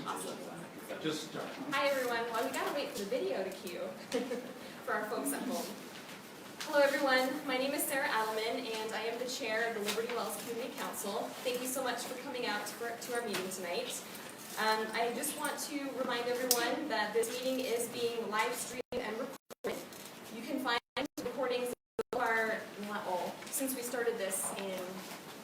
Awesome. Just start. Hi everyone. Well, we gotta wait for the video to cue for our folks at home. Hello everyone. My name is Sarah Adelman and I am the chair of the Liberty Wells Community Council. Thank you so much for coming out to our meeting tonight. I just want to remind everyone that this meeting is being live streamed and recorded. You can find recordings of our, since we started this in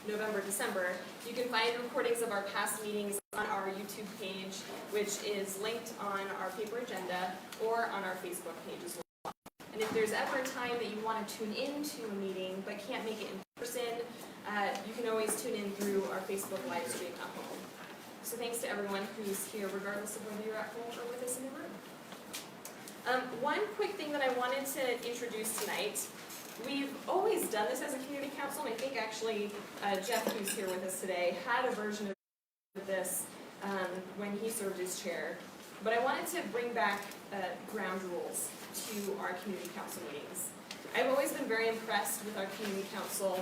November, December, you can find recordings of our past meetings on our YouTube page, which is linked on our paper agenda or on our Facebook page as well. And if there's ever a time that you want to tune into a meeting but can't make it in person, you can always tune in through our Facebook live stream at home. So thanks to everyone who's here, regardless of whether you're at home or with us in the room. One quick thing that I wanted to introduce tonight. We've always done this as a community council, and I think actually Jeff, who's here with us today, had a version of this when he served as chair. But I wanted to bring back ground rules to our community council meetings. I've always been very impressed with our community council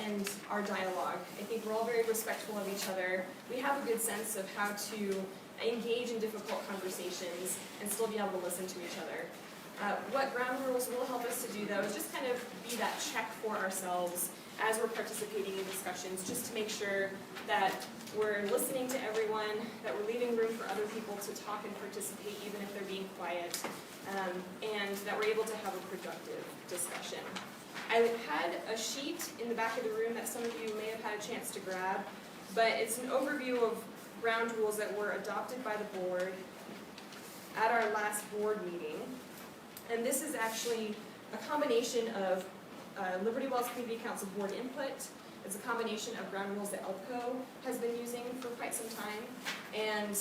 and our dialogue. I think we're all very respectful of each other. We have a good sense of how to engage in difficult conversations and still be able to listen to each other. What ground rules will help us to do, though, is just kind of be that check for ourselves as we're participating in discussions, just to make sure that we're listening to everyone, that we're leaving room for other people to talk and participate, even if they're being quiet, and that we're able to have a productive discussion. I had a sheet in the back of the room that some of you may have had a chance to grab, but it's an overview of ground rules that were adopted by the board at our last board meeting. And this is actually a combination of Liberty Wells Community Council board input. It's a combination of ground rules that ELPCO has been using for quite some time, and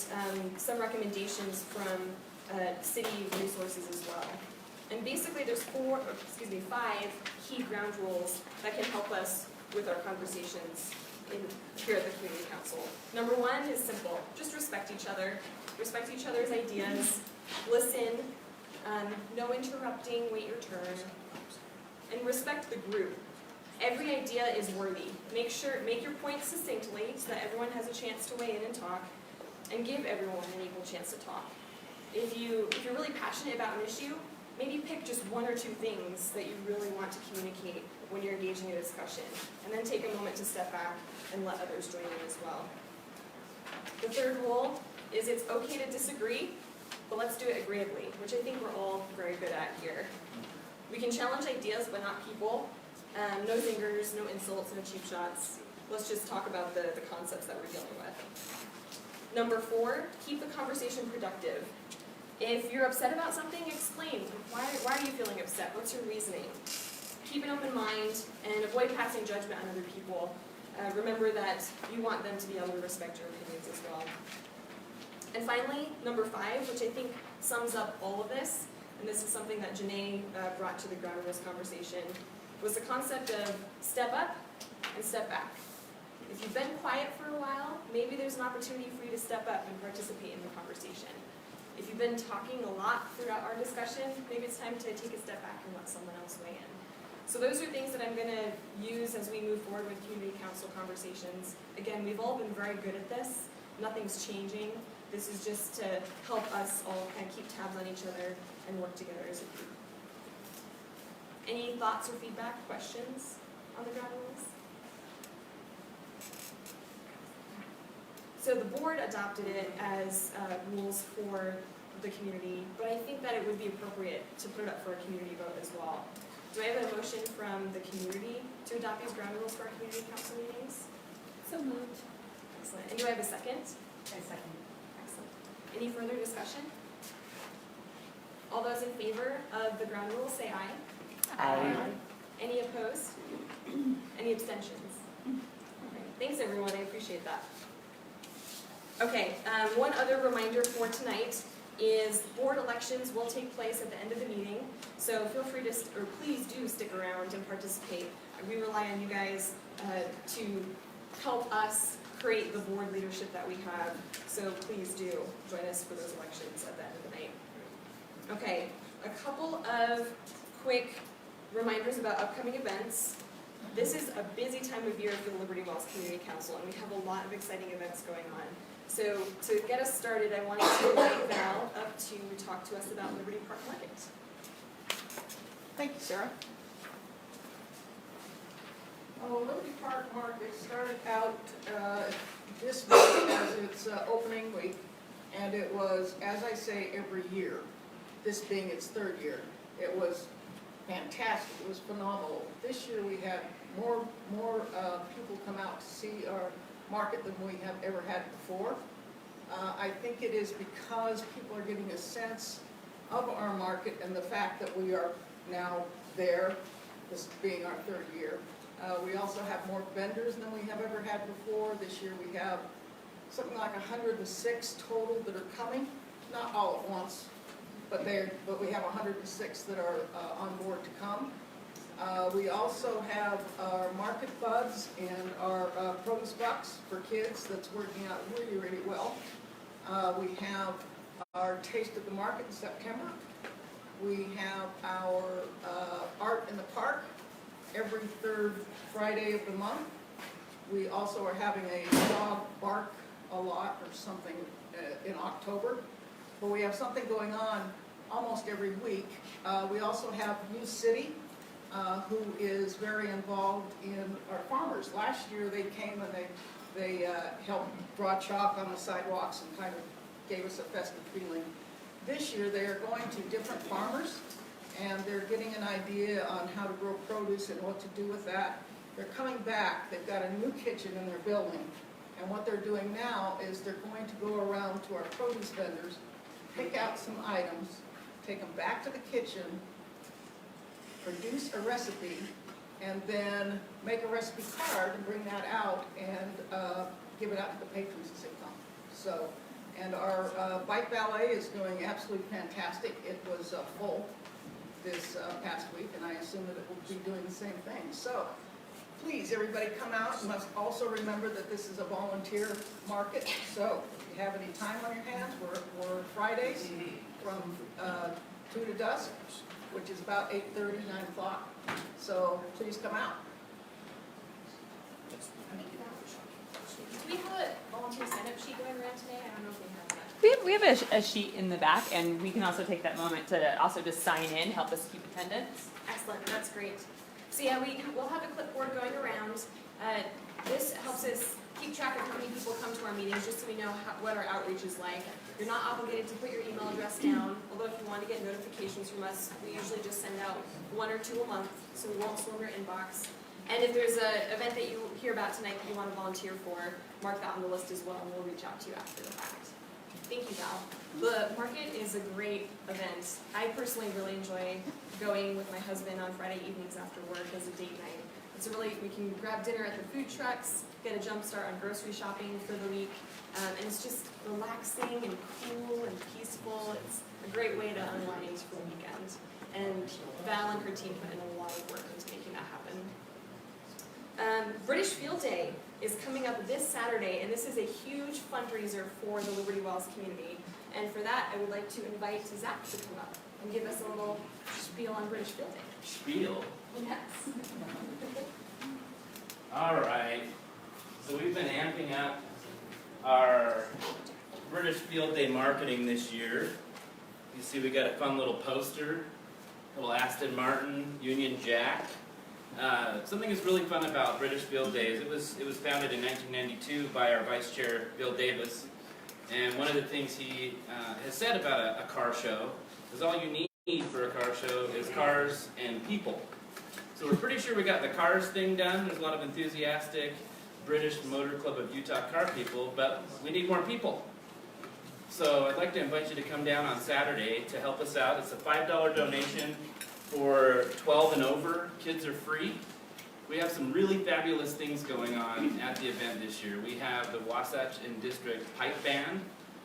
some recommendations from city resources as well. And basically there's 5 key ground rules that can help us with our conversations here at the Community Council. Number 1 is simple. Just respect each other. Respect each other's ideas. Listen. No interrupting, wait your turn, and respect the group. Every idea is worthy. Make your points succinctly so that everyone has a chance to weigh in and talk, and give everyone an equal chance to talk. If you're really passionate about an issue, maybe pick just 1 or 2 things that you really want to communicate when you're engaging in a discussion, and then take a moment to step back and let others join in as well. The third rule is it's okay to disagree, but let's do it agreeably, which I think we're all very good at here. We can challenge ideas, but not people. No zingers, no insults, no cheap shots. Let's just talk about the concepts that we're dealing with. Number 4, keep the conversation productive. If you're upset about something, explain. Why are you feeling upset? What's your reasoning? Keep an open mind and avoid passing judgment on other people. Remember that you want them to be able to respect your opinions as well. And finally, number 5, which I think sums up all of this, and this is something that Janae brought to the ground rules conversation, was the concept of step up and step back. If you've been quiet for a while, maybe there's an opportunity for you to step up and participate in the conversation. If you've been talking a lot throughout our discussion, maybe it's time to take a step back and let someone else weigh in. So those are things that I'm going to use as we move forward with community council conversations. Again, we've all been very good at this. Nothing's changing. This is just to help us all kind of keep tabs on each other and work together as a group. Any thoughts or feedback, questions on the ground rules? So the board adopted it as rules for the community, but I think that it would be appropriate to put it up for a community vote as well. Do I have a motion from the community to adopt these ground rules for our community council meetings? So moved. Excellent. And do I have a second? I second. Excellent. Any further discussion? All those in favor of the ground rules say aye. Aye. Any opposed? Any abstentions? Okay. Thanks everyone, I appreciate that. Okay, one other reminder for tonight is board elections will take place at the end of the meeting, so feel free to, or please do stick around and participate. We rely on you guys to help us create the board leadership that we have, so please do join us for those elections at the end of the night. Okay, a couple of quick reminders about upcoming events. This is a busy time of year for the Liberty Wells Community Council, and we have a lot of exciting events going on. So to get us started, I wanted to invite Val up to talk to us about Liberty Park Market. Thank you, Sarah. Liberty Park Market started out this week as its opening week, and it was, as I say, every year, this being its third year. It was fantastic. It was phenomenal. This year we had more people come out to see our market than we have ever had before. I think it is because people are getting a sense of our market and the fact that we are now there, this being our third year. We also have more vendors than we have ever had before. This year we have something like 106 total that are coming, not all at once, but we have 106 that are on board to come. We also have our market buds and our produce bucks for kids that's working out really, really well. We have our Taste of the Market in September. We have our Art in the Park every third Friday of the month. We also are having a dog bark a lot or something in October. But we have something going on almost every week. We also have Youth City, who is very involved in our farmers. Last year they came and they helped draw chalk on the sidewalks and kind of gave us a festive feeling. This year they are going to different farmers and they're getting an idea on how to grow produce and what to do with that. They're coming back. They've got a new kitchen in their building, and what they're doing now is they're going to go around to our produce vendors, pick out some items, take them back to the kitchen, produce a recipe, and then make a recipe card and bring that out and give it out to the patrons as they come. So, and our bike ballet is doing absolutely fantastic. It was full this past week, and I assume that it will be doing the same thing. So, please, everybody come out. You must also remember that this is a volunteer market. So, if you have any time on your hands, we're Fridays from 2 to dusk, which is about 8:30, 9 o'clock. So, please come out. Do we have a volunteer sign-up sheet going around today? I don't know if we have that. We have a sheet in the back, and we can also take that moment to also just sign in, help us keep attendance. Excellent, that's great. So yeah, we'll have a clipboard going around. This helps us keep track of how many people come to our meetings, just so we know what our outreach is like. You're not obligated to put your email address down, although if you want to get notifications from us, we usually just send out 1 or 2 a month, so we won't swarm your inbox. And if there's an event that you hear about tonight that you want to volunteer for, mark that on the list as well, and we'll reach out to you after the fact. Thank you, Val. The market is a great event. I personally really enjoy going with my husband on Friday evenings after work as a date night. It's we can grab dinner at the food trucks, get a jump start on grocery shopping for the week, and it's just relaxing and cool and peaceful. It's a great way to unwind for the weekend. And Val and her team put in a lot of work into making that happen. British Field Day is coming up this Saturday, and this is a huge fundraiser for the Liberty Wells community. And for that, I would like to invite Zach to come up and give us a little spiel on British Field Day. Spiel? Yes. All right. So we've been amping up our British Field Day marketing this year. You see we got a fun little poster, little Aston Martin, Union Jack. Something that's really fun about British Field Day is it was founded in 1992 by our Vice Chair, Bill Davis. And one of the things he has said about a car show is all you need for a car show is cars and people. So we're pretty sure we got the cars thing done. There's a lot of enthusiastic British Motor Club of Utah car people, but we need more people. So I'd like to invite you to come down on Saturday to help us out. It's a $5 donation for 12 and over. Kids are free. We have some really fabulous things going on at the event this year. We have the Wasatch and District Pipe Band,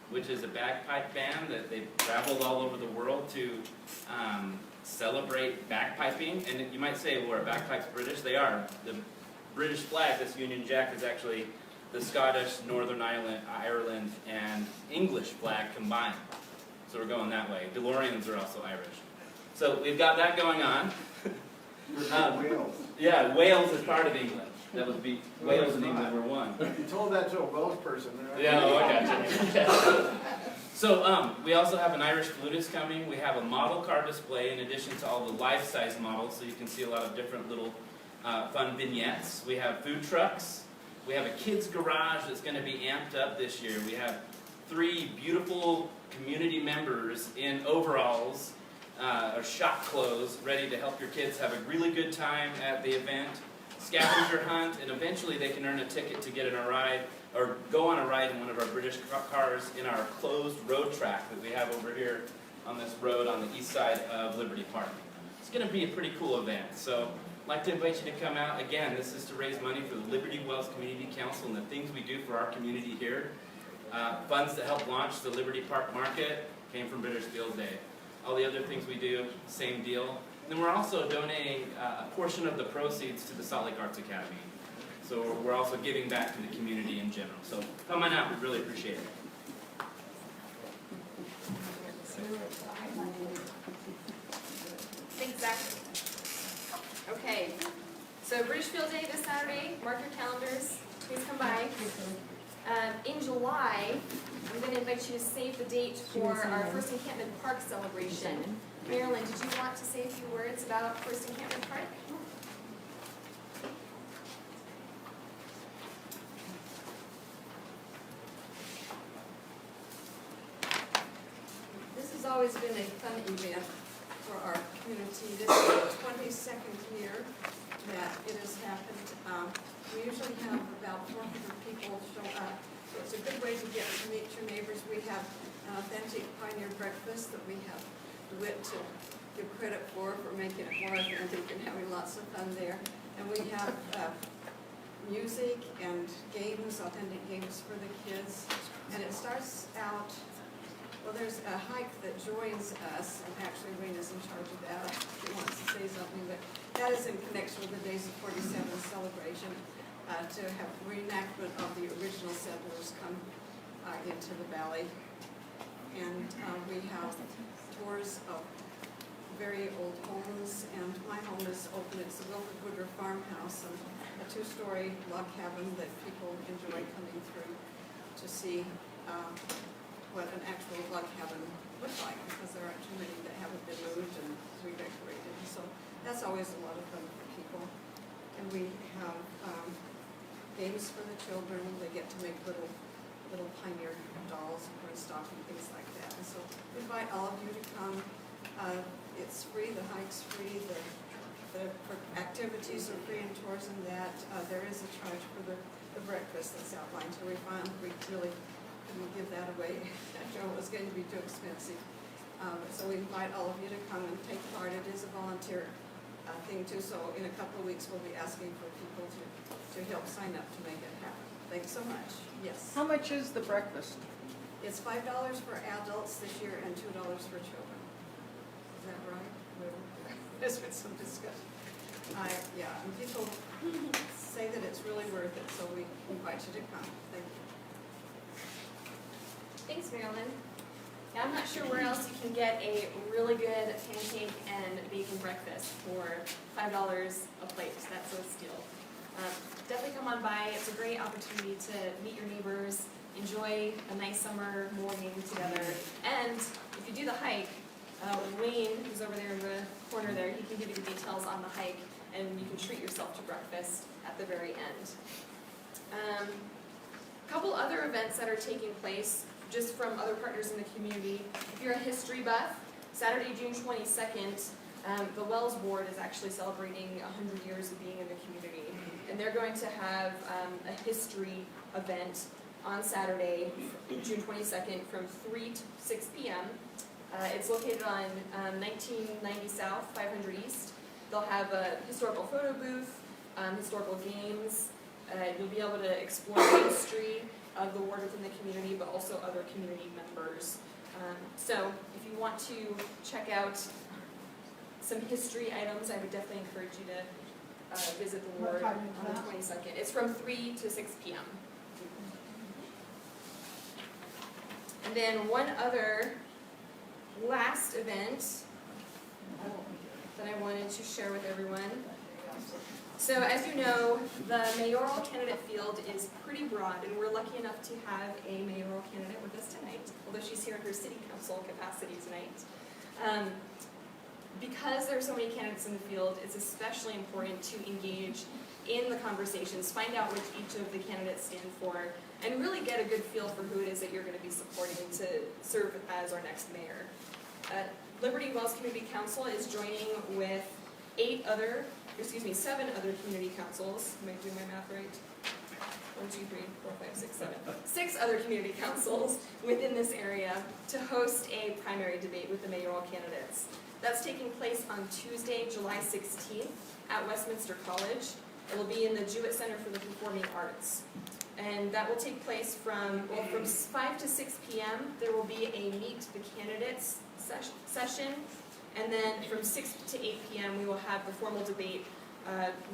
which is a bagpipe band that they've traveled all over the world to celebrate bagpiping. And you might say, well, are bagpipes British? They are. The British flag, this Union Jack, is actually the Scottish, Northern Ireland, and English flag combined. So we're going that way. DeLoreans are also Irish. So we've got that going on. Wales. Yeah, Wales is part of England. That would be, Wales and England were one. You told that to a Welsh person, right? Yeah, oh, I got you. So, we also have an Irish flutist coming. We have a model car display in addition to all the life-size models, so you can see a lot of different little fun vignettes. We have food trucks. We have a kids' garage that's going to be amped up this year. We have 3 beautiful community members in overalls or shop clothes ready to help your kids have a really good time at the event. Scavenger hunt, and eventually they can earn a ticket to get in a ride or go on a ride in one of our British cars in our closed road track that we have over here on this road on the east side of Liberty Park. It's going to be a pretty cool event, so I'd like to invite you to come out. Again, this is to raise money for the Liberty Wells Community Council and the things we do for our community here. Funds to help launch the Liberty Park Market came from British Field Day. All the other things we do, same deal. And then we're also donating a portion of the proceeds to the Salt Lake Arts Academy. So we're also giving back to the community in general. So come on out, we really appreciate it. Thanks, Zach. Okay, so British Field Day this Saturday, mark your calendars, please come by. In July, I'm going to invite you to save the date for our First Encampment Park celebration. Marilyn, did you want to say a few words about First Encampment Park? This has always been a fun event for our community. This is the 22nd year that it has happened. We usually have about 400 people show up, so it's a good way to get to meet your neighbors. We have an authentic pioneer breakfast that we have DeWitt to give credit for making it more authentic and having lots of fun there. And we have music and games, authentic games for the kids. And it starts out, well, there's a hike that joins us, and actually Rena's in charge of that. She wants to say something, but that is in connection with the Days of 47 celebration, to have reenactment of the original settlers come into the valley. And we have tours of very old homes, and my home is open. It's the Wilford Woodruff Farmhouse, and a 2-story log cabin that people enjoy coming through to see what an actual log cabin looks like, because there aren't too many that haven't been moved and redecorated. So that's always a lot of fun for people. And we have games for the children. They get to make little pioneer dolls, cornstalk and things like that. And so we invite all of you to come. It's free, the hike's free, the activities are free and tours and that. There is a charge for the breakfast that's outlined. So we really couldn't give that away. It was going to be too expensive. So we invite all of you to come and take part. It is a volunteer thing too. So in a couple of weeks we'll be asking for people to help sign up to make it happen. Thanks so much. Yes. How much is the breakfast? It's $5 for adults this year and $2 for children. Is that right? There's been some discussion. Yeah, and people say that it's really worth it, so we invite you to come. Thank you. Thanks, Marilyn. Now, I'm not sure where else you can get a really good pancake and bacon breakfast for $5 a plate. That's a steal. Definitely come on by. It's a great opportunity to meet your neighbors, enjoy a nice summer morning together, and if you do the hike, Wayne, who's over there in the corner there, he can give you the details on the hike, and you can treat yourself to breakfast at the very end. A couple other events that are taking place just from other partners in the community. If you're a history buff, Saturday, June 22nd, the Wells Board is actually celebrating 100 years of being in the community. And they're going to have a history event on Saturday, June 22nd, from 3 to 6 p.m. It's located on 1990 South, 500 East. They'll have a historical photo booth, historical games. You'll be able to explore the history of the ward within the community, but also other community members. So if you want to check out some history items, I would definitely encourage you to visit the ward on the 22nd. It's from 3 to 6 p.m. And then one other last event that I wanted to share with everyone. So as you know, the mayoral candidate field is pretty broad, and we're lucky enough to have a mayoral candidate with us tonight, although she's here in her city council capacity tonight. Because there are so many candidates in the field, it's especially important to engage in the conversations, find out what each of the candidates stand for, and really get a good feel for who it is that you're going to be supporting to serve as our next mayor. Liberty Wells Community Council is joining with 7 other community councils. Am I doing my math right? 1, 2, 3, 4, 5, 6, 7. 6 other community councils within this area to host a primary debate with the mayoral candidates. That's taking place on Tuesday, July 16th at Westminster College. It will be in the Jewett Center for the Performing Arts. And that will take place from 5 to 6 p.m. There will be a Meet the Candidates session. And then from 6 to 8 p.m. we will have the formal debate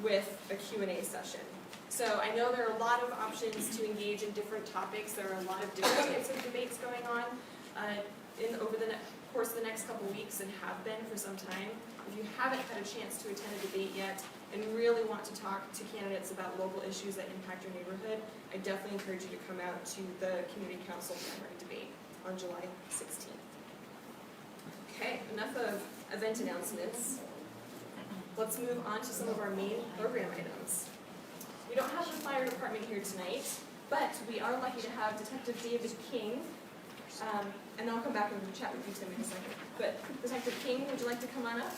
with a Q&A session. So I know there are a lot of options to engage in different topics. There are a lot of different types of debates going on over the course of the next couple weeks and have been for some time. If you haven't had a chance to attend a debate yet and really want to talk to candidates about local issues that impact your neighborhood, I definitely encourage you to come out to the Community Council primary debate on July 16th. Okay, enough of event announcements. Let's move on to some of our main program items. We don't have the fire department here tonight, but we are lucky to have Detective David King, and I'll come back and chat with you, Tim, in a second. But Detective King, would you like to come on up?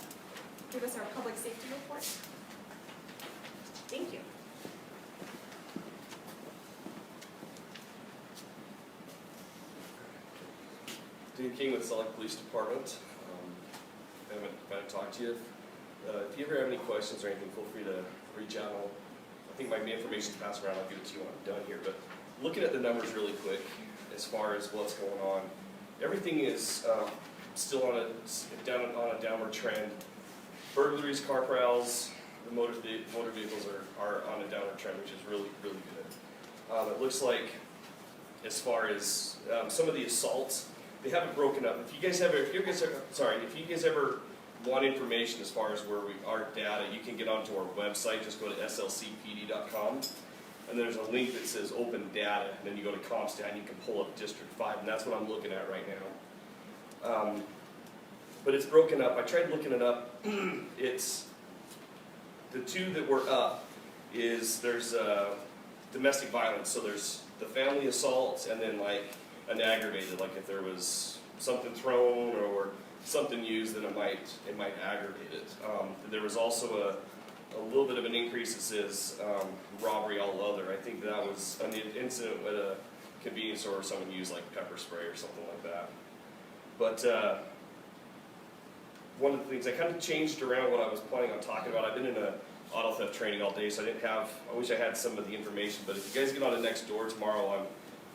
Give us our public safety report. Thank you. Dave King with Salt Lake Police Department. I haven't talked to you. If you ever have any questions or anything, feel free to reach out. I think my information's passed around. I'll give it to you when I'm done here. But looking at the numbers really quick, as far as what's going on, everything is still on a downward trend. Burglaries, car prowls, the motor vehicles are on a downward trend, which is really, really good. It looks like, as far as some of the assaults, they haven't broken up. If you guys ever want information as far as our data, you can get onto our website. Just go to slcpd.com, and there's a link that says Open Data, and then you go to CompStat, and you can pull up District 5, and that's what I'm looking at right now. But it's broken up. I tried looking it up. It's the two that were up is there's domestic violence. So there's the family assaults, and then like an aggravated, like if there was something thrown or something used, then it might aggravate it. There was also a little bit of an increase that says robbery all other. I think that was an incident at a convenience store where someone used like pepper spray or something like that. But one of the things I kind of changed around what I was planning on talking about. I've been in a auto theft training all day, so I wish I had some of the information. But if you guys get on to Nextdoor tomorrow,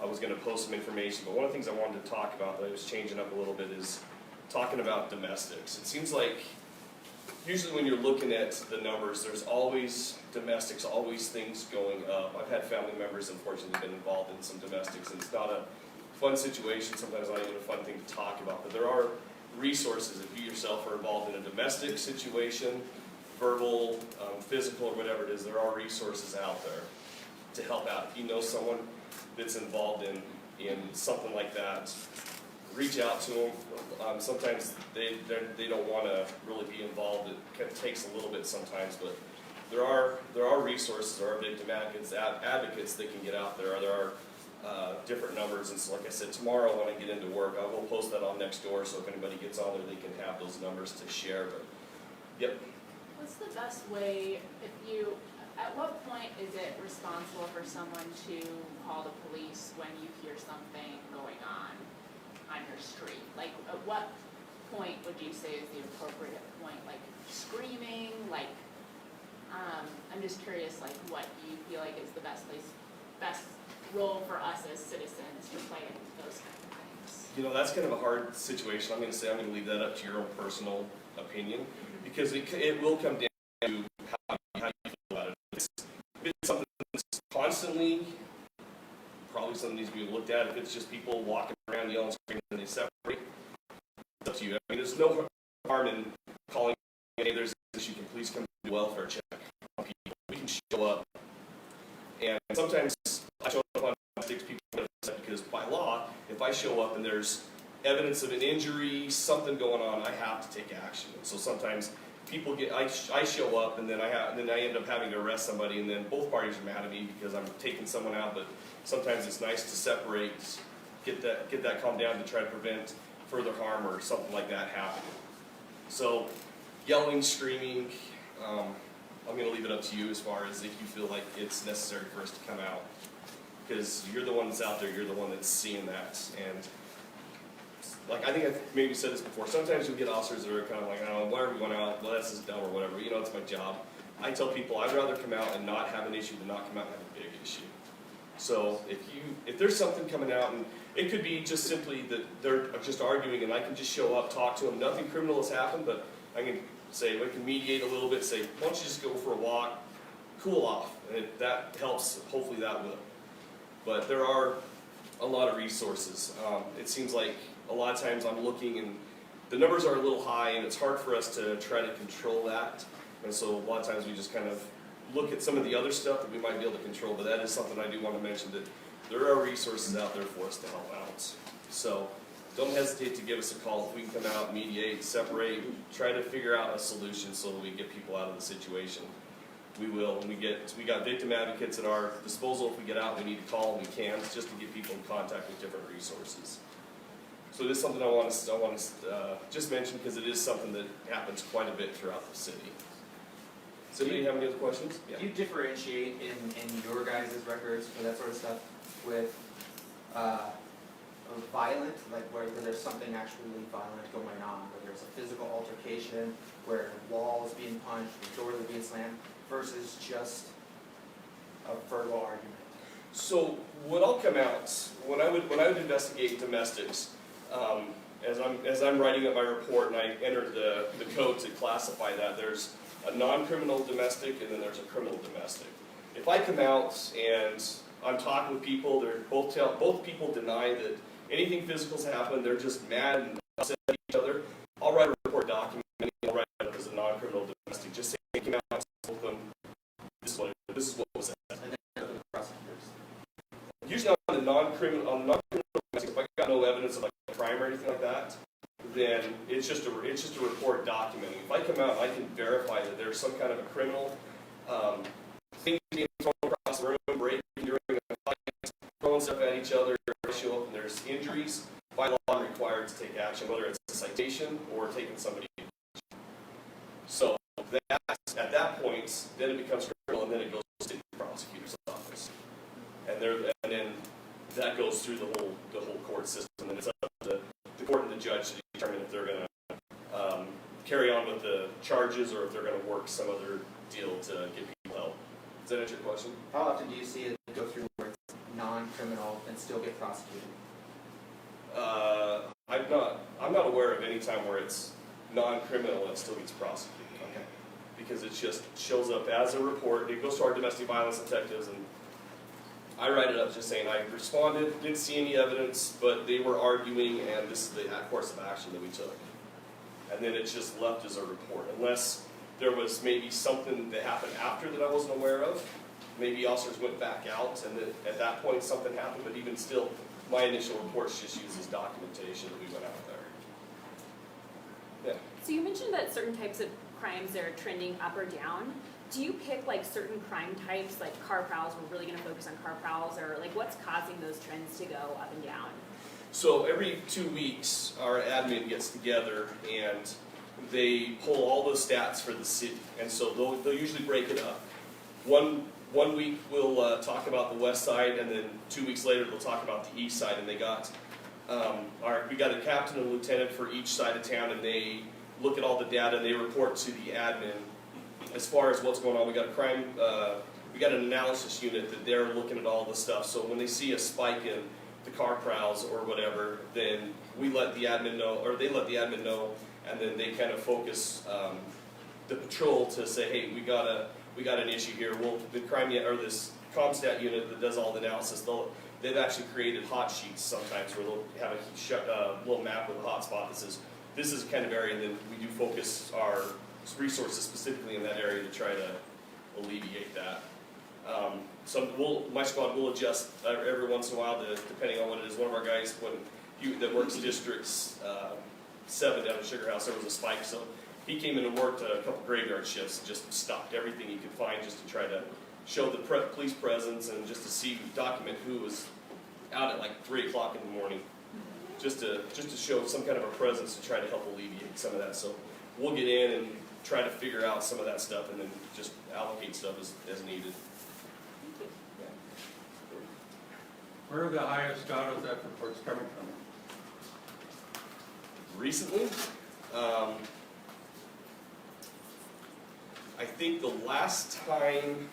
I was going to post some information. But one of the things I wanted to talk about that I was changing up a little bit is talking about domestics. It seems like usually when you're looking at the numbers, there's always domestics, always things going up. I've had family members, unfortunately, been involved in some domestics, and it's not a fun situation, sometimes not even a fun thing to talk about. But there are resources if you yourself are involved in a domestic situation, verbal, physical, or whatever it is. There are resources out there to help out. If you know someone that's involved in something like that, reach out to them. Sometimes they don't want to really be involved. It kind of takes a little bit sometimes, but there are resources. There are victim advocates that can get out there. There are different numbers, and so like I said, tomorrow when I get into work, I will post that on Nextdoor, so if anybody gets on there, they can have those numbers to share. But yep. What's the best way, at what point is it responsible for someone to call the police when you hear something going on your street? Like, at what point would you say is the appropriate point? Like, screaming, like, I'm just curious, like, what you feel like is the best role for us as citizens to play in those kind of things? You know, that's kind of a hard situation. I'm going to leave that up to your own personal opinion, because it will come down to how you feel about it. If it's something that's constantly, probably something needs to be looked at. If it's just people walking around yelling, screaming, and they separate, it's up to you. I mean, there's no harm in calling hey, there's an issue, can please come do a welfare check on people. We can show up. And sometimes I show up on mistakes people get upset because by law, if I show up and there's evidence of an injury, something going on, I have to take action. And so sometimes people get, I show up and then I end up having to arrest somebody, and then both parties are mad at me because I'm taking someone out. But sometimes it's nice to separate, get that calmed down to try to prevent further harm or something like that happening. So yelling, screaming, I'm going to leave it up to you as far as if you feel like it's necessary for us to come out, because you're the one that's out there, you're the one that's seeing that. And like, I think I've maybe said this before, sometimes you'll get officers that are kind of like, oh, why are we going out, well, this is dumb or whatever, you know, it's my job. I tell people I'd rather come out and not have an issue than not come out and have a big issue. So if there's something coming out, and it could be just simply that they're just arguing and I can just show up, talk to them, nothing criminal has happened, but I can say, we can mediate a little bit, say, why don't you just go for a walk, cool off, and that helps, hopefully that will. But there are a lot of resources. It seems like a lot of times I'm looking and the numbers are a little high and it's hard for us to try to control that. And so a lot of times we just kind of look at some of the other stuff that we might be able to control, but that is something I do want to mention, that there are resources out there for us to help out. So don't hesitate to give us a call if we can come out, mediate, separate, try to figure out a solution so that we get people out of the situation. We will. We got victim advocates at our disposal. If we get out, we need to call, we can, just to get people in contact with different resources. So it is something I want to just mention, because it is something that happens quite a bit throughout the city. Does anybody have any other questions? Yeah. Do you differentiate in your guys' records for that sort of stuff with violent, like where there's something actually violent going on, where there's a physical altercation, where the wall is being punched, the doors are being slammed, versus just a verbal argument? So what I'll come out when I would investigate domestics, as I'm writing up my report and I enter the code to classify that, there's a non-criminal domestic and then there's a criminal domestic. If I come out and I'm talking with people, both people deny that anything physical's happened, they're just mad and upset at each other, I'll write a report documenting, I'll write it up as a non-criminal domestic, just saying I came out and told them this is what was said. And then the prosecutors. Usually on the non-criminal domestic, if I got no evidence of like a crime or anything like that, then it's just a report documenting. If I come out and I can verify that there's some kind of a criminal thing being thrown across the room, breaking during a fight, throwing stuff at each other, show up and there's injuries, by law I'm required to take action, whether it's a citation or taking somebody. So at that point, then it becomes criminal, and then it goes to the prosecutor's office, and then that goes through the whole court system, and it's up to the court and the judge to determine if they're going to carry on with the charges or if they're going to work some other deal to get people help. Does that answer your question? How often do you see it go through where it's non-criminal and still get prosecuted? I'm not aware of any time where it's non-criminal and still gets prosecuted. Okay. Because it just shows up as a report. It goes to our domestic violence detectives, and I write it up just saying I responded, didn't see any evidence, but they were arguing, and this is the course of action that we took. And then it's just left as a report, unless there was maybe something that happened after that I wasn't aware of. Maybe officers went back out, and at that point something happened, but even still, my initial reports just uses documentation that we went out there. Yeah. So you mentioned that certain types of crimes are trending up or down. Do you pick like certain crime types, like car prowls, we're really going to focus on car prowls, or like what's causing those trends to go up and down? So every 2 weeks, our admin gets together and they pull all the stats for the city. And so they'll usually break it up. One week we'll talk about the west side, and then 2 weeks later they'll talk about the east side. And they got we got a captain and a lieutenant for each side of town, and they look at all the data and they report to the admin as far as what's going on. We got we got an analysis unit that they're looking at all the stuff. So when they see a spike in the car prowls or whatever, then we let the admin know, or they let the admin know, and then they kind of focus the patrol to say, hey, we got an issue here. Well, the crime or this CompStat unit that does all the analysis, they've actually created hot sheets sometimes where they'll have a little map with a hot spot that says this is the kind of area, and then we do focus our resources specifically in that area to try to alleviate that. My squad will adjust every once in a while, depending on what it is. One of our guys, that works districts 7 down at Sugar House, there was a spike, so he came in and worked a couple graveyard shifts and just stopped everything he could find just to try to show the police presence and just to document who was out at like 3 o'clock in the morning, just to show some kind of a presence to try to help alleviate some of that. So we'll get in and try to figure out some of that stuff and then just allocate stuff as needed. Where are the highest auto theft reports coming from? Recently, I think the last time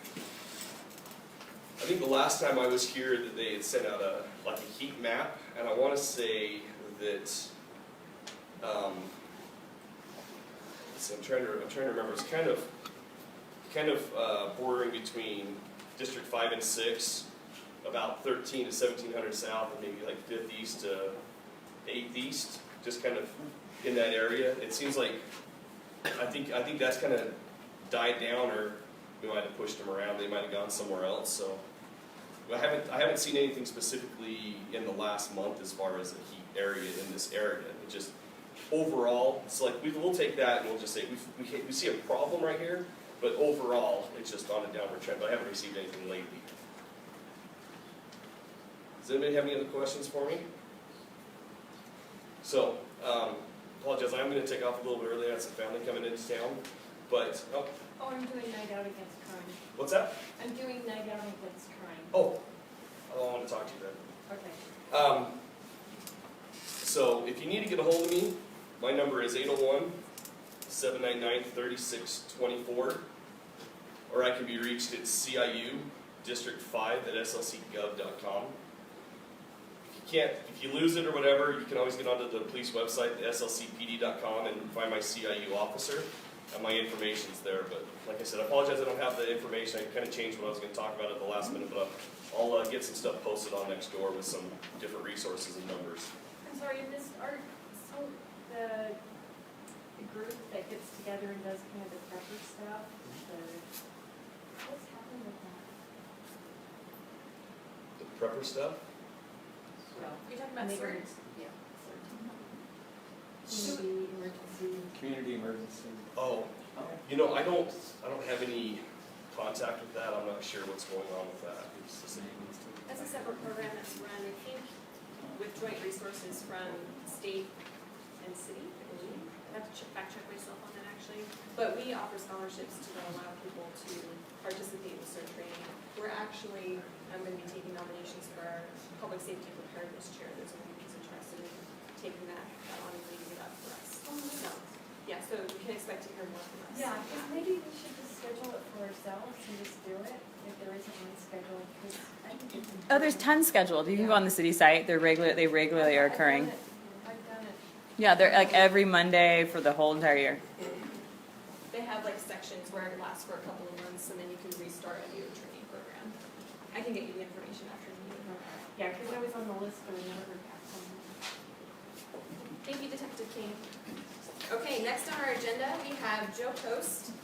I was here that they had sent out a heat map, and I want to say that I'm trying to remember. It's kind of bordering between District 5 and 6, about 13 to 1700 south, and maybe like 5th east to 8th east, just kind of in that area. It seems like I think that's kind of died down, or we might have pushed them around. They might have gone somewhere else. So I haven't seen anything specifically in the last month as far as the heat area in this area. It just overall, it's like we'll take that and we'll just say we see a problem right here, but overall it's just on a downward trend. But I haven't received anything lately. Does anybody have any other questions for me? So, apologize, I'm going to take off a little bit early. I have some family coming into town. But, Oh, I'm doing Night Out Against Crime. what's that? I'm doing Night Out Against Crime. Oh, I want to talk to you then. Okay. So, if you need to get a hold of me, my number is 801-799-3624. Or I can be reached at CIU District 5 at slcgov.com. If you lose it or whatever, you can always get onto the police website, slcpd.com, and find my CIU officer. And my information's there. But like I said, I apologize I don't have the information. I kind of changed what I was going to talk about at the last minute, but I'll get some stuff posted on Nextdoor with some different resources and numbers. I'm sorry, so the group that gets together and does kind of the prepper stuff, what's happening with that? The prepper stuff? You're talking about Neighbor- CERT? Yeah, community emergency. Community emergency. Oh, you know, I don't have any contact with that. I'm not sure what's going on with that. That's a separate program that's run, I think, with joint resources from state and city, I believe. I have to fact check myself on that actually. But we offer scholarships to allow people to participate in CERT training. We're actually, I'm going to be taking nominations for our public safety preparedness chair. There's someone who's interested in taking that on and leading it up for us. So, yeah, so you can expect to hear more from us. Yeah, because maybe we should just schedule it for ourselves and just do it if there isn't one scheduled, because I think it's important. Oh, there's tons scheduled. You can go on the city site. They regularly are occurring. I've done it. Yeah, they're like every Monday for the whole entire year. They have like sections where it lasts for a couple of months and then you can restart a new training program. I can get you the information after the meeting. Yeah, because I was on the list, but we never heard back from them. Thank you, Detective King. Okay, next on our agenda, we have Joe Post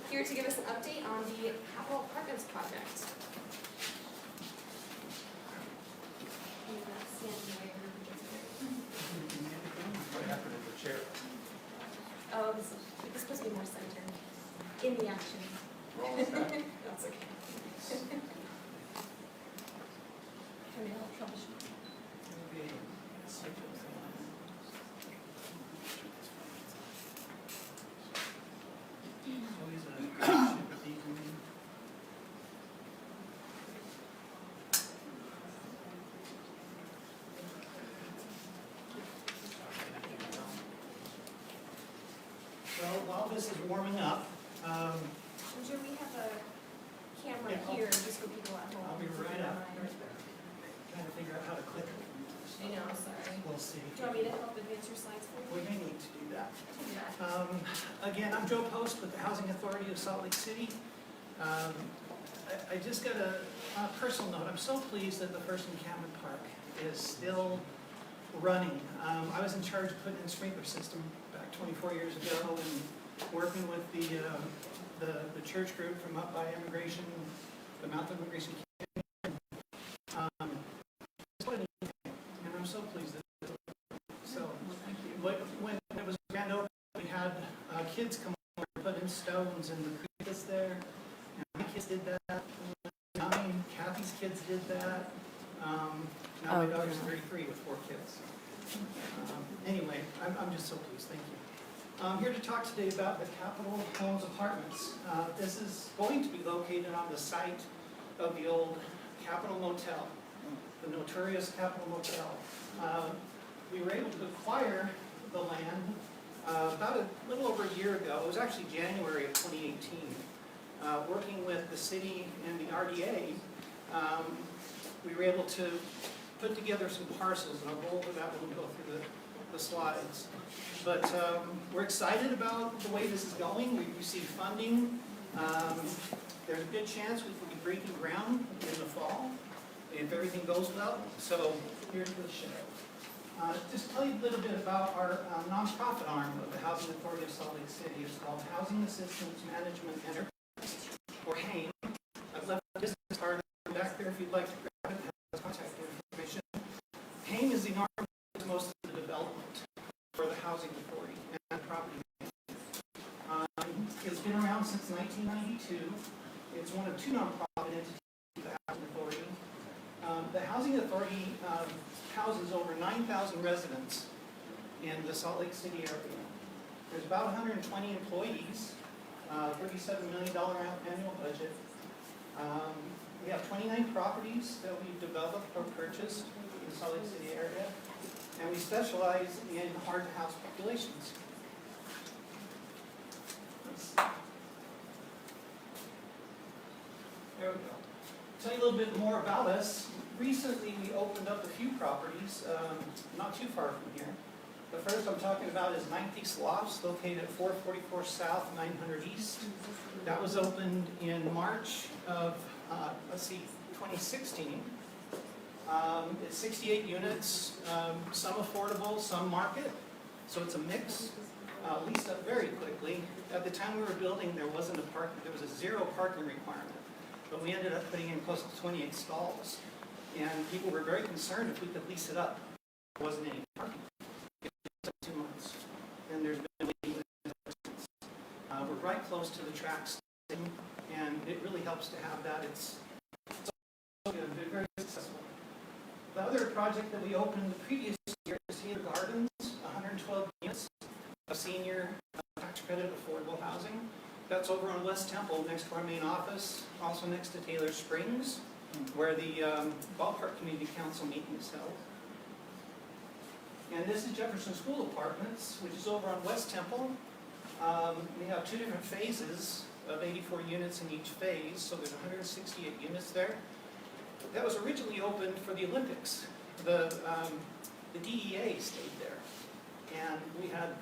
here to give us an update on the Capitol Apartments project. What happened at the chair? Oh, this is supposed to be more centered in the action. That's okay. Can we help troubleshoot? So while this is warming up, Joe, we have a camera Yeah, here just for people at home. I'll be right up. I Trying to figure out how to click it. know, sorry. We'll see. Do you want me to help advance your slides for We you? may need to do that. Yeah. Again, I'm Joe Post with the Housing Authority of Salt Lake City. I just got a personal note. I'm so pleased that the First Encampment Park is still running. I was in charge of putting in a sprinkler system back 24 years ago, and working with the church group from up by immigration, the Mount Immigration. It's quite a neat thing, and I'm so pleased that it's open. So, when it was grand opening, we had kids come over and put in stones in the creek that's there. And my kids did that. Kathy's kids did that. Now my daughter's 33 with 4 kids. Anyway, I'm just so pleased. Thank you. I'm here to talk today about the Capitol Homes Apartments. This is going to be located on the site of the old Capitol Motel, the notorious Capitol Motel. We were able to acquire the land about a little over a year ago. It was actually January of 2018. Working with the city and the RDA, we were able to put together some parcels, and I'll go over that when we go through the slides. But we're excited about the way this is going. We've received funding. There's a good chance we will be breaking ground in the fall if everything goes well. So here's the show. Just tell you a little bit about our nonprofit arm of the Housing Authority of Salt Lake City. It's called Housing Assistance Management Enterprise, or HAME. I've left the business card back there if you'd like to grab it. It has contact information. HAME is the arm that does most of the development for the Housing Authority and property management. It's been around since 1992. It's one of 2 nonprofit entities of the Housing Authority. The Housing Authority houses over 9,000 residents in the Salt Lake City area. There's about 120 employees, $37 million annual budget. We have 29 properties that we've developed or purchased in the Salt Lake City area, and we specialize in hard-to-house populations. There we go. Tell you a little bit more about us. Recently, we opened up a few properties, not too far from here. The first I'm talking about is 9th East Lofts, located at 444 South, 900 East. That was opened in March of, 2016. It's 68 units, some affordable, some market, so it's a mix. Leased up very quickly. At the time we were building, there was a 0 parking requirement, but we ended up putting in close to 28 stalls. And people were very concerned if we could lease it up. There wasn't any parking. It took 2 months, and there's been a waiting list ever since. We're right close to the tracks, and it really helps to have that. It's been very successful. The other project that we opened the previous year is Taylor Gardens, 112 units of senior tax credit affordable housing. That's over on West Temple, next to our main office, also next to Taylor Springs, where the Ballpark Community Council meeting is held. And this is Jefferson School Apartments, which is over on West Temple. We have 2 different phases of 84 units in each phase, so there's 168 units there. That was originally opened for the Olympics. The DEA stayed there, and we had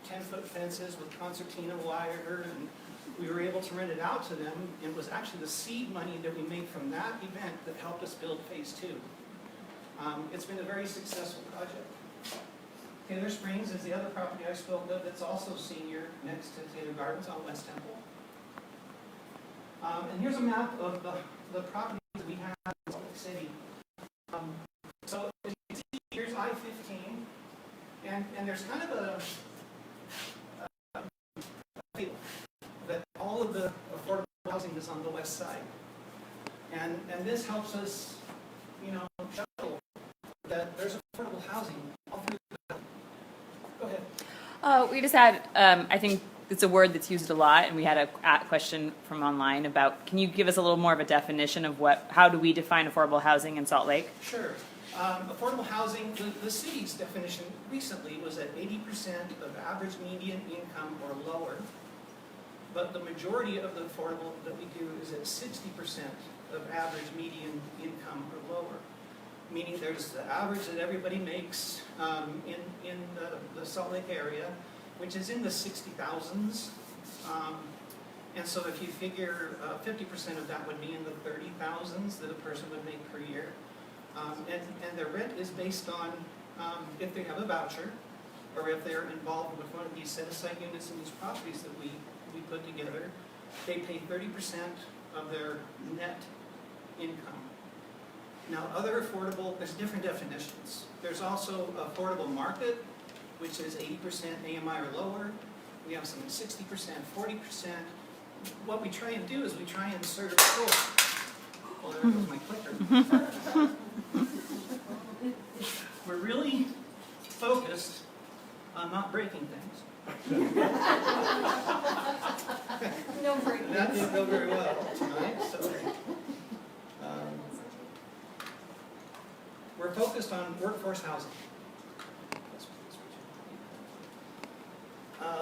10-foot fences with concertina wire, and we were able to rent it out to them. It was actually the seed money that we made from that event that helped us build phase 2. It's been a very successful project. Taylor Springs is the other property I spoke of that's also senior next to Taylor Gardens on West Temple. And here's a map of the properties that we have in Salt Lake City. So as you can see, here's I-15, and there's kind of a feel that all of the affordable housing is on the west side. And this helps us, show that there's affordable housing all through the valley. Go ahead. We just had, I think it's a word that's used a lot, and we had a question from online about, can you give us a little more of a definition of how do we define affordable housing in Salt Lake? Sure. Affordable housing, the city's definition recently was at 80% of average median income or lower. But the majority of the affordable that we do is at 60% of average median income or lower. Meaning there's the average that everybody makes in the Salt Lake area, which is in the 60,000s. And so if you figure 50% of that would be in the 30,000s that a person would make per year. And the rent is based on if they have a voucher, or if they're involved with one of these set-aside units in these properties that we put together, they pay 30% of their net income. Now, other affordable, there's different definitions. There's also affordable market, which is 80% AMI or lower. We have some at 60%, 40%. What we try and do is we try and sort of, oh, there goes my clicker. We're really focused on not breaking things. No break. That didn't go very well tonight, so. We're focused on workforce housing.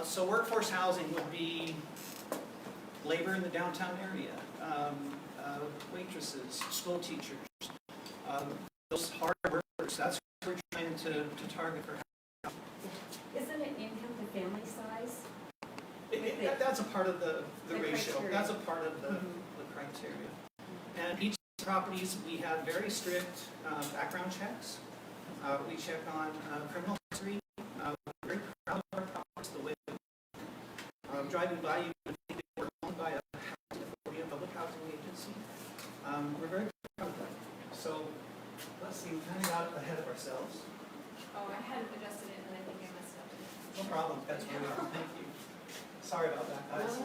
So workforce housing would be labor in the downtown area, waitresses, school teachers, those hard workers. That's what we're trying to target for. Isn't it income to family size? That's a part of the ratio. criteria. That's a part of the criteria. And each properties, we have very strict background checks. We check on criminal history. We're very proud of our properties, the way driving by you would think they were owned by a public housing agency. We're very proud of that. So let's see, we kind of got ahead of ourselves. Oh, I hadn't adjusted it and I think I messed up. No problem, that's where we are. Thank you. Sorry about that, guys.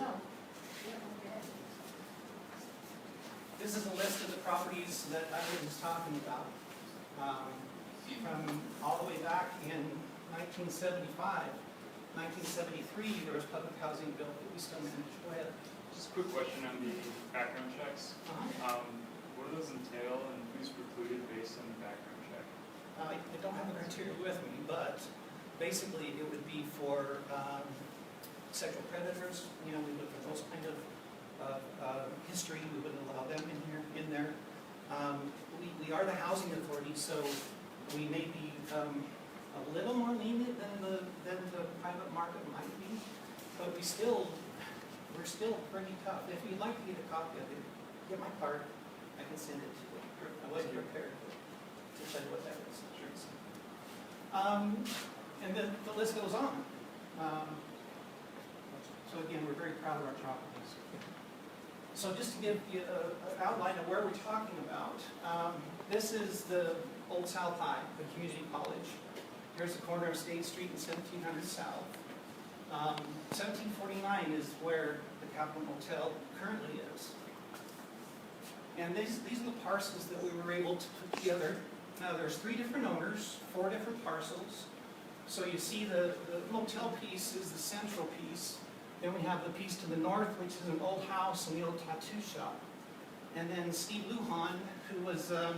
This is a list of the properties that I was talking about. From all the way back in 1975, 1973, there was public housing built that we still manage. Go ahead. Just a quick question on the background checks. What do those entail and who's precluded based on the background check? I don't have the criteria with me, but basically it would be for sexual predators. You know, we look for those kind of history. We wouldn't allow them in there. We are the housing authority, so we may be a little more lenient than the private market might be, but we're still pretty tough. If you'd like to get a copy of it, get my card. I can send it to you. I wasn't prepared to tell you what that is. And then the list goes on. So again, we're very proud of our properties. So just to give you an outline of where we're talking about, this is the Old South High, the community college. Here's the corner of State Street and 1700 South. 1749 is where the Capitol Motel currently is. And these are the parcels that we were able to put together. Now there's 3 different owners, 4 different parcels. So you see the motel piece is the central piece. Then we have the piece to the north, which is an old house and the old tattoo shop. And then Steve Lujan, who was a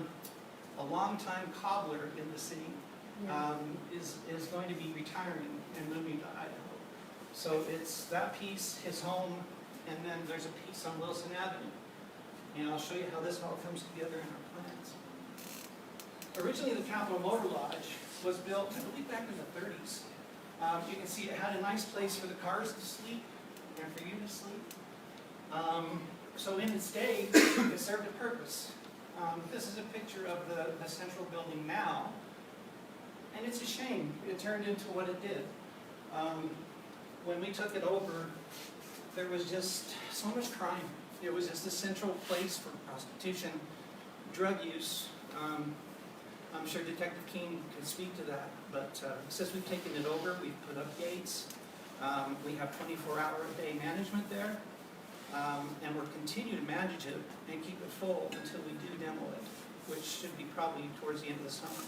longtime cobbler in the city, is going to be retiring and moving to Idaho. So it's that piece, his home, and then there's a piece on Wilson Avenue. And I'll show you how this all comes together in our plans. Originally, the Capitol Motor Lodge was built, I believe, back in the 30s. You can see it had a nice place for the cars to sleep and for you to sleep. So in its day, it served a purpose. This is a picture of the central building now. And it's a shame it turned into what it did. When we took it over, there was just so much crime. It was just a central place for prostitution, drug use. I'm sure Detective King can speak to that, but since we've taken it over, we've put up gates. We have 24-hour-a-day management there, and we'll continue to manage it and keep it full until we do demo it, which should be probably towards the end of the summer.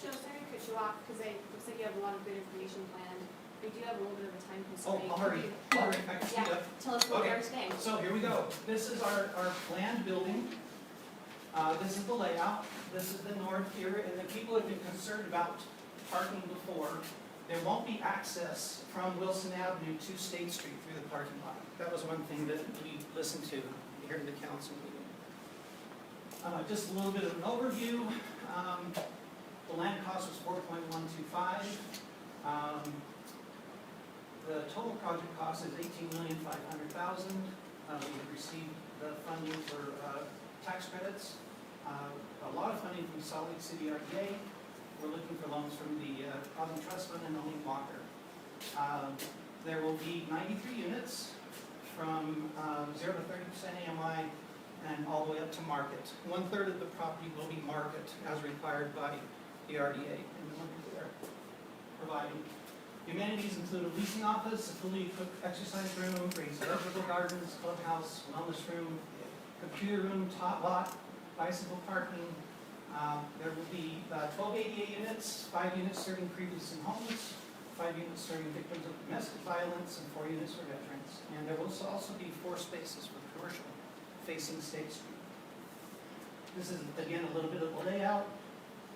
Joe, sorry to cut you off because it looks like you have a lot of good information planned. We do have a little bit of a time constraint. Oh, I'll hurry. I can speed up. Tell us where we Okay. are staying. So here we go. This is our planned building. This is the layout. This is the north here, and the people have been concerned about parking before. There won't be access from Wilson Avenue to State Street through the parking lot. That was one thing that we listened to here in the council meeting. Just a little bit of an overview. The land cost was $4.125. The total project cost is $18,500,000. We have received the funding for tax credits, a lot of funding from Salt Lake City RDA, we're looking for loans from the Housing Trust Fund and Olin Walker. There will be 93 units from 0 to 30% AMI and all the way up to market. 1/3 of the property will be market as required by the RDA and the money they're providing. The amenities include a leasing office, a fully equipped exercise room, raised vegetable gardens, clubhouse, wellness room, computer room, top lot, bicycle parking. There will be 12 ADA units, 5 units serving previously homeless, 5 units serving victims of domestic violence, and 4 units for veterans. And there will also be 4 spaces for commercial facing State Street. This is, again, a little bit of the layout.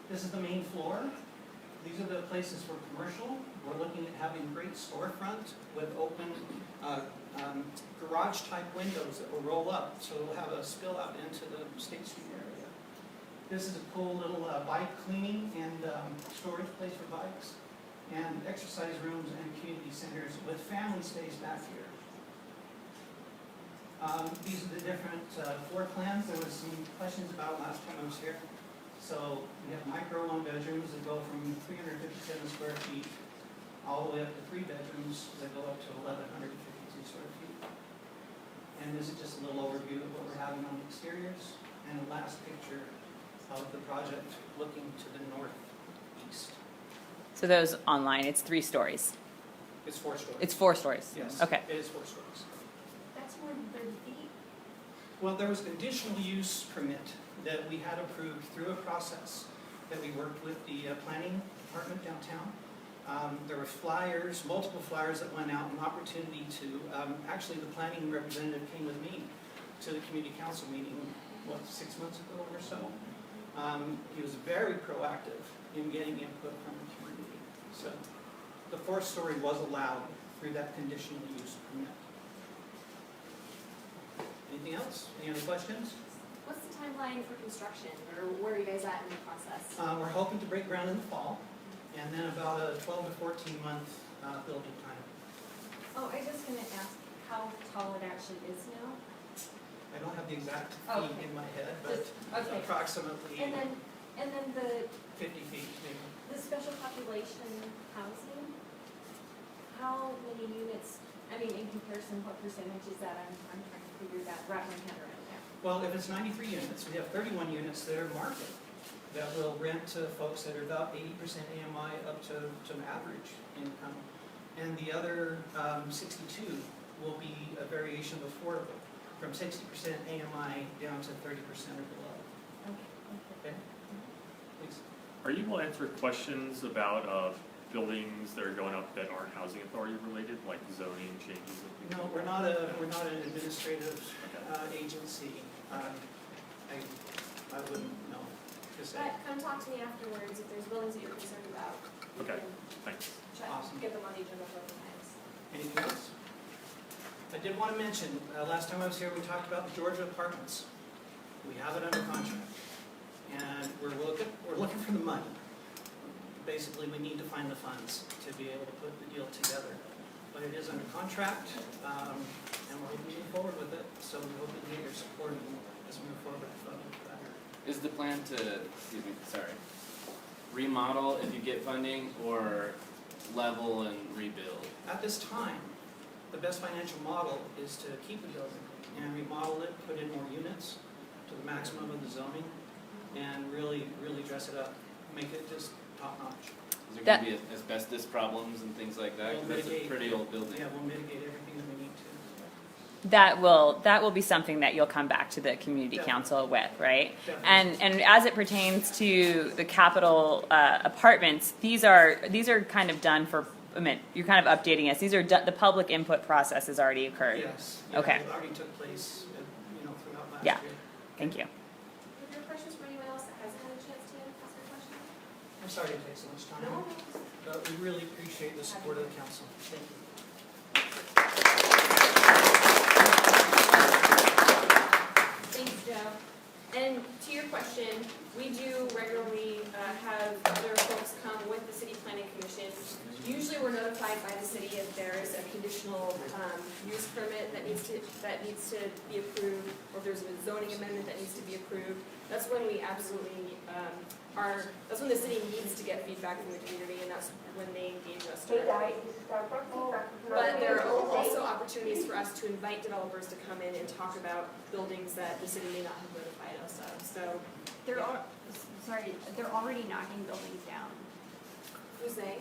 This is the main floor. These are the places for commercial. We're looking at having great storefront with open garage-type windows that will roll up, so we'll have a spill out into the State Street area. This is a cool little bike cleaning and storage place for bikes, and exercise rooms and community centers with family space back here. These are the different floor plans. There was some questions about last time I was here. So we have micro 1-bedrooms that go from 357 square feet all the way up to 3 bedrooms that go up to 1,152 square feet. And this is just a little overview of what we're having on the exteriors. And the last picture of the project looking to the northeast. So those online, it's 3 stories. It's 4 stories. It's 4 stories? Yes. Okay. It is 4 stories. That's more than 30 feet. Well, there was a conditional use permit that we had approved through a process that we worked with the planning department downtown. There were flyers, multiple flyers that went out, an opportunity to, actually the planning representative came with me to the community council meeting, 6 months ago or so. He was very proactive in getting input from the community. So the 4th story was allowed through that conditional use permit. Anything else? Any other questions? What's the timeline for construction, or where are you guys at in the process? We're hoping to break ground in the fall, and then about a 12 to 14 month building time. Oh, I was gonna ask how tall it actually is now. I don't have the exact feet Okay. in my head, but Okay. approximately And then the 50 feet maybe. special population housing, how many units, I mean, in comparison, what percentage is that? I'm trying to figure that, wrap my head around that. Well, if it's 93 units, we have 31 units that are market that will rent to folks that are about 80% AMI up to an average income. And the other 62 will be a variation of affordable, from 60% AMI down to 30% or below. Okay. Okay? Please. Are you able to answer questions about buildings that are going up that aren't housing authority related, like zoning changes? And things No, like we're that? not an administrative agency. I wouldn't know to say. But come talk to me afterwards if there's buildings that you're concerned about. We Okay, can thanks. check, Awesome. get them on the agenda for the times. Anything else? I did want to mention, last time I was here, we talked about the Georgia apartments. We have it under contract. And we're looking for the money. Basically, we need to find the funds to be able to put the deal together. But it is under contract, and we're moving forward with it, so we hope that you get your support as we move forward with funding for that. Is the plan to, remodel if you get funding, or level and rebuild? At this time, the best financial model is to keep the building and remodel it, put in more units to the maximum of the zoning, and really dress it up, make it just top notch. Is there going to be asbestos problems and things like that? 'Cause that's a pretty old building. Yeah, we'll mitigate everything that we need to. That will be something that you'll come back to the community council with, right? Definitely. And as it pertains to the Capitol apartments, these are kind of done for. I mean, you're kind of updating us. These are the public input process has already occurred. Yes. Okay. It already took place, throughout last Yeah. year. Thank you. Are there questions for anyone else that hasn't had a chance to ask a question? I'm sorry to take so much time. No. But we really appreciate the support of the council. Thank you. Thanks, Joe. And to your question, we do regularly have other folks come with the city planning commission. Usually we're notified by the city if there's a conditional use permit that needs to be approved, or if there's a zoning amendment that needs to be approved. That's when we absolutely that's when the city needs to get feedback from the community, and that's when they engage us directly. But there are also opportunities for us to invite developers to come in and talk about buildings that the city may not have notified us of. So They're already knocking buildings down. who's they?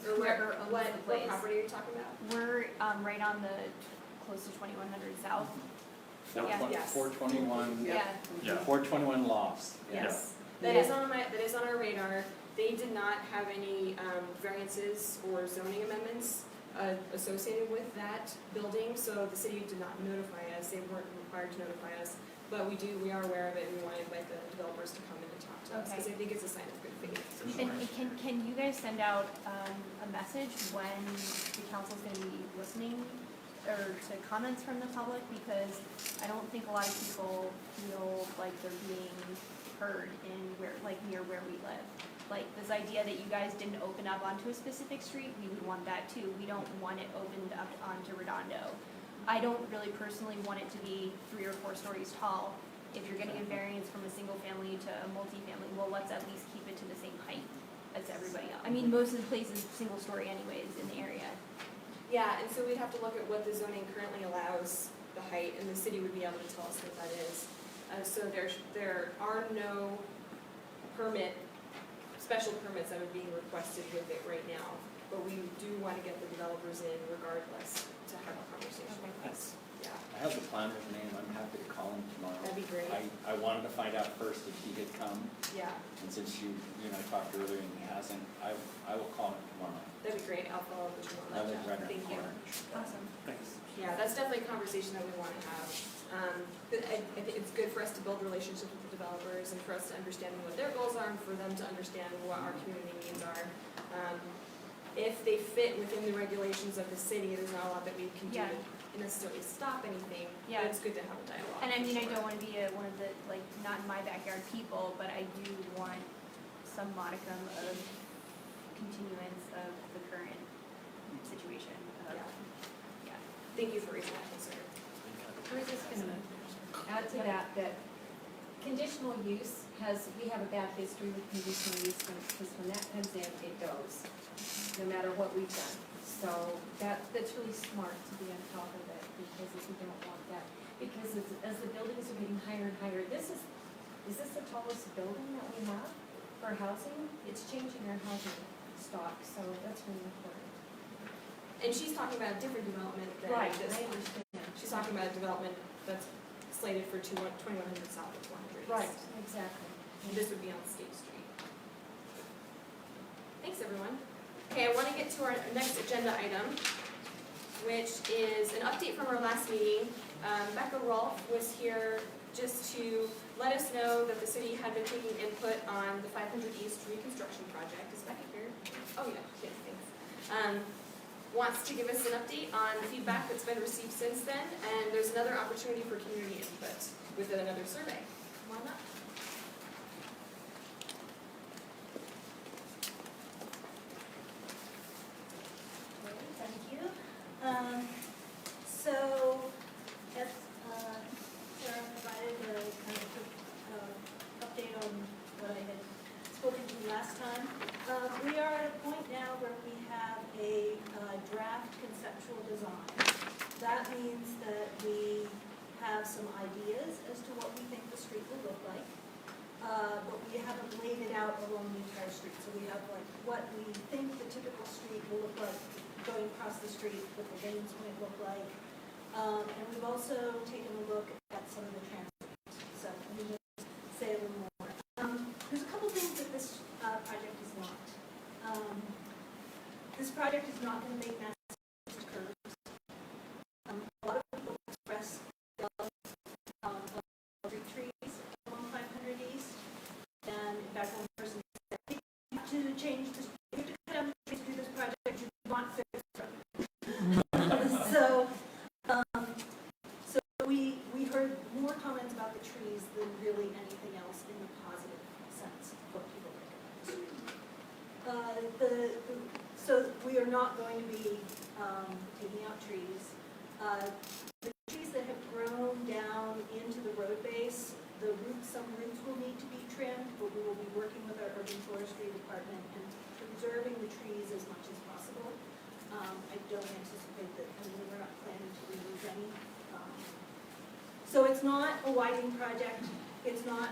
Or Whoever owns what the place. property are you talking about? We're right on the, close to 2100 South. Yeah. Yes. 421. Yeah. Yeah. 421 lofts. Yes. That is on our radar. They did not have any variances or zoning amendments associated with that building, so the city did not notify us. They weren't required to notify us, but we are aware of it, and we want to invite the developers to come in and talk to us, because I think it's a sign of good faith, for sure. And can you guys send out a message when the council's gonna be listening or to comments from the public? Because I don't think a lot of people feel like they're being heard in near where we live. Like this idea that you guys didn't open up onto a specific street, we would want that too. We don't want it opened up onto Redondo. I don't really personally want it to be 3 or 4 stories tall. If you're getting a variance from a single family to a multifamily, well, let's at least keep it to the same height as everybody else. I mean, most of the places single story anyways in the area. Yeah, and so we'd have to look at what the zoning currently allows the height, and the city would be able to tell us what that is. So there are no special permits that are being requested with it right now, but we do want to get the developers in regardless to have a conversation with us. Yeah, I have the planner's name, I'm happy to call him tomorrow. that'd be great. I wanted to find out first if he had come, Yeah, and since you and I talked earlier and he hasn't, I will call him tomorrow. that'd be great. I'll follow up with you on I that. live right around the Thank you. corner. Awesome. Thanks. Yeah, that's definitely a conversation that we want to have. But I think it's good for us to build relationships with the developers and for us to understand what their goals are and for them to understand what our community needs are. If they fit within the regulations of the city, there's not a lot that we can do Yeah. to necessarily stop anything. Yeah. But it's good to have a dialogue. And I mean, for I sure. don't want to be one of the, not in my backyard people, but I do want some modicum of continuance of the current situation. Yeah. Yeah. Thank you for raising that concern. I was just gonna add to that conditional use we have a bad history with conditional use, because when that comes in, it goes, no matter what we've done. So that's really smart to be on top of it, because if we don't want that, because as the buildings are getting higher and higher, is this the tallest building that we have for housing? It's changing our housing stock, so that's really important. And she's talking about a different development than Right, this I one. understand. She's talking about a development that's slated for 2100 South of 200 East. Right, exactly. And this would be on State Street. Thanks, everyone. Okay, I want to get to our next agenda item, which is an update from our last meeting. Becca Rolfe was here just to let us know that the city had been taking input on the 500 East reconstruction project. Is Becca here? Oh, yeah, thanks. Wants to give us an update on the feedback that's been received since then, and there's another opportunity for community input with another survey. Come on up. Thank you. So, as Sarah provided a kind of update on what I had spoken to you last time, we are at a point now where we have a draft conceptual design. That means that we have some ideas as to what we think the street will look like. But we haven't laid it out along the entire street. So we have what we think the typical street will look like going across the street, what the lanes might look like. And we've also taken a look at some of the transit. So let me just say a little more. There's a couple things that this project is not. This project is not going to make massive curves. A lot of people express love of street trees along 500 East. And in fact, one person said, you have to change this, you have to cut down the trees to do this project, you want fixed road. So we heard more comments about the trees than really anything else in the positive sense of what people think about the street. so we are not going to be taking out trees. The trees that have grown down into the road base, some roots will need to be trimmed, but we will be working with our urban forestry department and preserving the trees as much as possible. I don't anticipate that, we're not planning to remove any. So it's not a widening project, it's not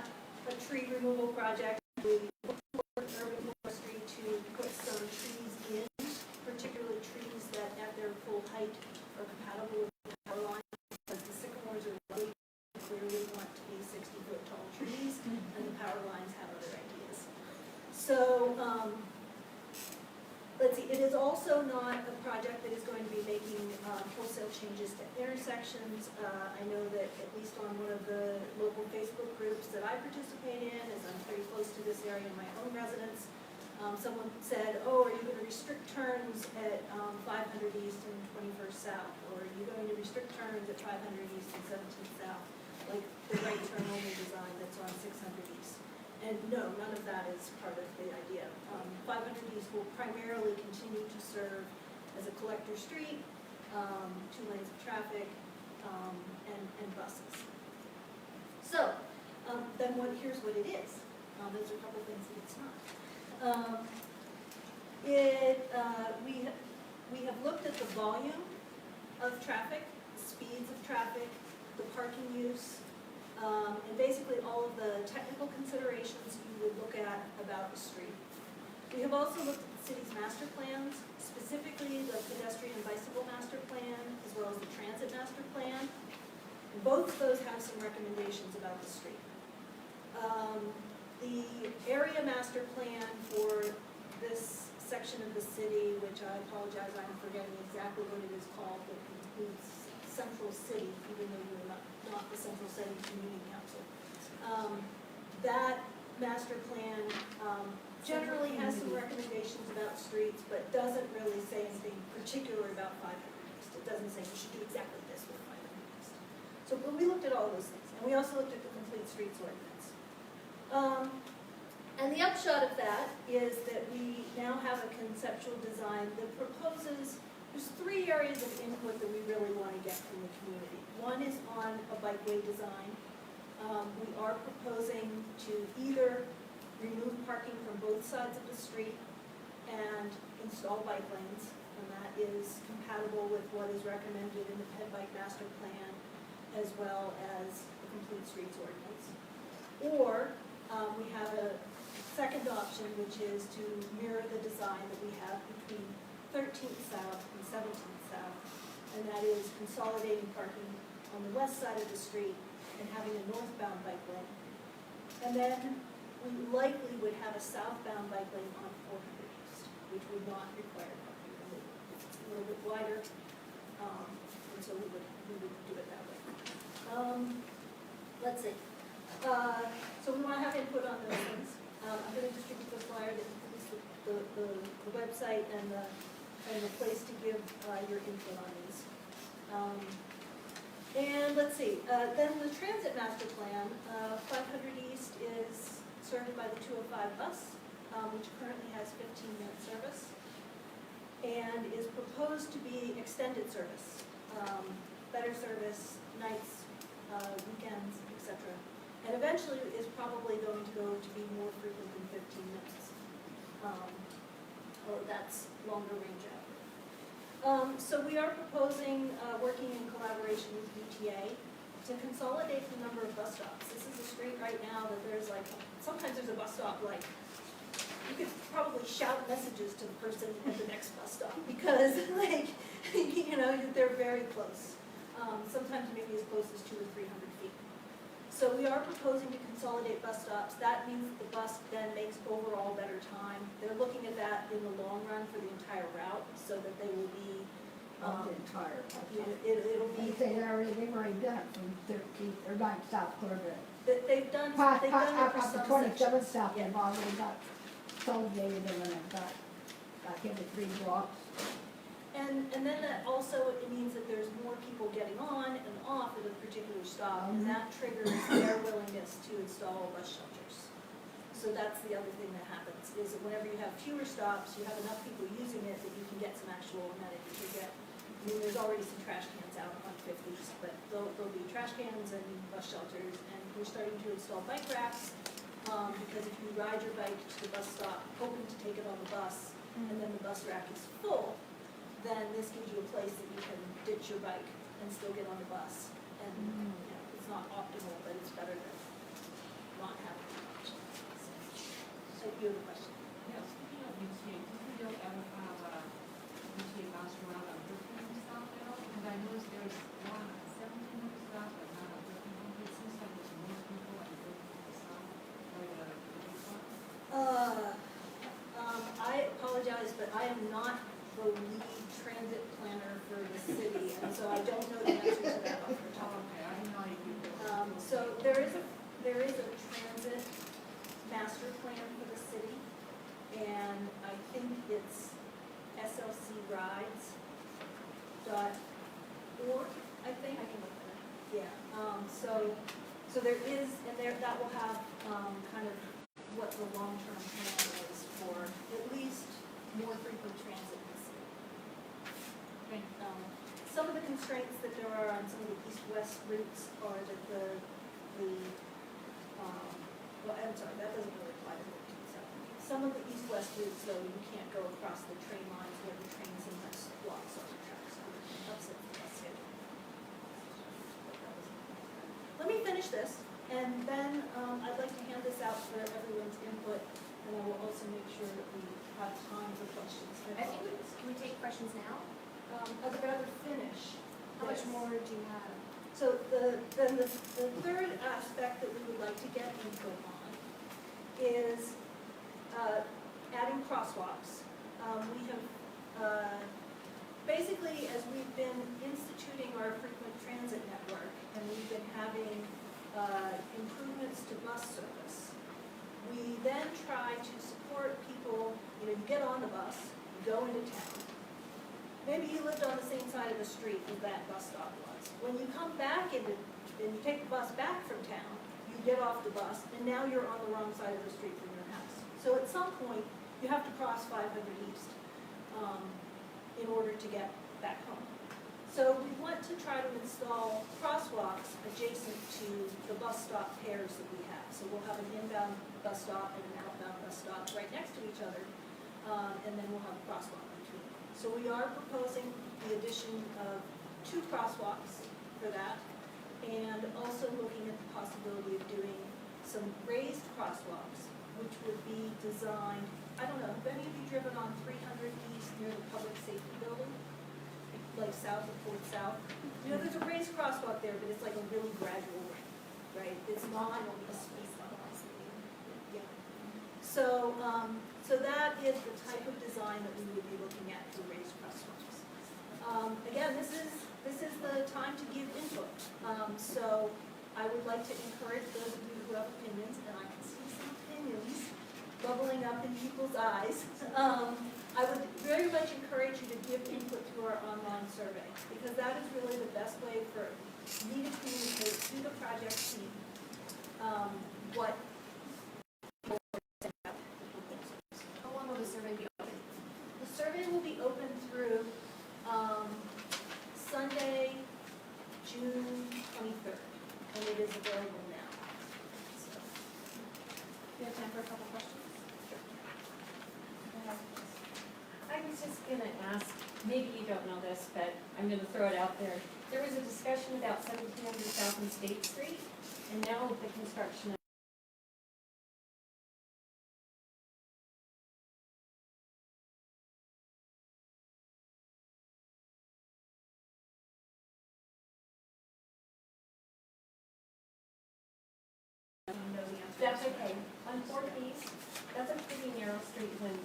a tree removal project. We look for urban forestry to put some trees in, particularly trees that at their full height are compatible with the power line, because the sycamores are really clearly want to be 60-foot tall trees, and the power lines have other ideas. So, let's see, it is also not a project that is going to be making wholesale changes to intersections. I know that at least on one of the local Facebook groups that I participate in, as I'm pretty close to this area in my own residence, someone said, oh, are you going to restrict turns at 500 East and 21st South? Or are you going to restrict turns at 500 East and 17th South? Like the right turn only design that's on 600 East. And no, none of that is part of the idea. 500 East will primarily continue to serve as a collector street, 2 lanes of traffic, and buses. So, then here's what it is. There's a couple things that it's not. We have looked at the volume of traffic, the speeds of traffic, the parking use, and basically all of the technical considerations you would look at about the street. We have also looked at the city's master plans, specifically the pedestrian and bicycle master plan, as well as the transit master plan. And both of those have some recommendations about the street. The area master plan for this section of the city, which I apologize, I'm forgetting exactly what it is called, but it includes Central City, even though we're not the Central City Community Council. That master plan generally has some recommendations about streets, but doesn't really say anything particular about 500 East. It doesn't say you should do exactly this with 500 East. So, but we looked at all those things, and we also looked at the complete streets ordinance. And the upshot of that is that we now have a conceptual design that proposes, there's 3 areas of input that we really want to get from the community. One is on a bikeway design. We are proposing to either remove parking from both sides of the street and install bike lanes, and that is compatible with what is recommended in the Ped Bike Master Plan, as well as the Complete Streets Ordinance. Or we have a second option, which is to mirror the design that we have between 13th South and 17th South, and that is consolidating parking on the west side of the street and having a northbound bike lane. And then we likely would have a southbound bike lane on 400 East, which would not require parking. It's a little bit wider, and so we would do it that way. Let's see. So we want to have input on those things. I'm going to distribute the flyer that includes the website and the place to give your input on these. And let's see, then the transit master plan, 500 East is served by the 205 bus, which currently has 15-minute service, and is proposed to be extended service, better service, nights, weekends, etc. And eventually is probably going to go to be more frequent than 15 minutes. Or that's longer range out. So we are proposing, working in collaboration with UTA, to consolidate the number of bus stops. This is a street right now that there's like, sometimes there's a bus stop like, you could probably shout messages to the person at the next bus stop because like, they're very close. Sometimes maybe as close as 200 or 300 feet. So we are proposing to consolidate bus stops. That means the bus then makes overall better time. They're looking at that in the long run for the entire route so that they will be Not the entire. it'll be. They've already done it from 13th, or 9th South Corridor. They've done it Up for to some 27th sections. South, Yeah. they've already got consolidated them and they've got, like every 3 blocks. And then that also, it means that there's more people getting on and off at a particular stop, and that triggers their willingness to install bus shelters. So that's the other thing that happens, is that whenever you have fewer stops, you have enough people using it that you can get some actual amenities. You get, I mean, there's already some trash cans out on 50s, but there'll be trash cans and bus shelters, and we're starting to install bike racks, because if you ride your bike to the bus stop, hoping to take it on the bus, and then the bus rack is full, then this gives you a place that you can ditch your bike and still get on the bus. And, you know, it's not optimal, but it's better than not having the option. So you have a question? Yeah, speaking of UTA, did we don't ever have a UTA bus run on Brooklyn South at all? Because I noticed there was one at 1700 South, but not on Brooklyn. It seems like there's more people at Brooklyn South or the I apologize, but I am not the lead transit planner for the city, and so I don't know the answer to that off the top of my head. I didn't know you could do it. So there is a transit master plan for the city, and I think it's slcrides.org, I think. I can look at it. Yeah, so there is, and that will have, kind of what the long-term plan is for at least more frequent transit in the city. Some of the constraints that there are on some of the east-west routes are that well, I'm sorry, that doesn't really apply to 1370. Some of the east-west routes, though, you can't go across the train lines where the train sometimes blocks on the tracks. Upsets the bus schedule. Let me finish this, and then I'd like to hand this out for everyone's input, and I will also make sure that we have time for questions. I think can we take questions now? I'd rather finish. How much this. more do you have? So the third aspect that we would like to get input on is adding crosswalks. We have, basically, as we've been instituting our frequent transit network, and we've been having improvements to bus service, we then try to support people, you get on the bus, you go into town. Maybe you lived on the same side of the street as that bus stop was. When you come back and you take the bus back from town, you get off the bus, and now you're on the wrong side of the street from your house. So at some point, you have to cross 500 East in order to get back home. So we want to try to install crosswalks adjacent to the bus stop pairs that we have. So we'll have an inbound bus stop and an outbound bus stop right next to each other, and then we'll have a crosswalk between them. So we are proposing the addition of 2 crosswalks for that, and also looking at the possibility of doing some raised crosswalks, which would be designed, I don't know, have any of you driven on 300 East near the Public Safety Building? Like south of Fort South? There's a raised crosswalk there, but it's like a really gradual ramp, right? It's not a space level. Yeah. So that is the type of design that we would be looking at for raised crosswalks. Again, this is the time to give input. So I would like to encourage those of you who have opinions, and I can see some opinions bubbling up in people's eyes. I would very much encourage you to give input to our online survey, because that is really the best way for me to communicate to the project team what. How long will the survey be open? The survey will be open through Sunday, June 23rd, and it is available now. So, Do you have time for a couple questions? I was just gonna ask, maybe you don't know this, but I'm gonna throw it out there. There was a discussion about 1700 South and State Street, and now with the construction of that's okay. On 4th East, that's a pretty narrow street when,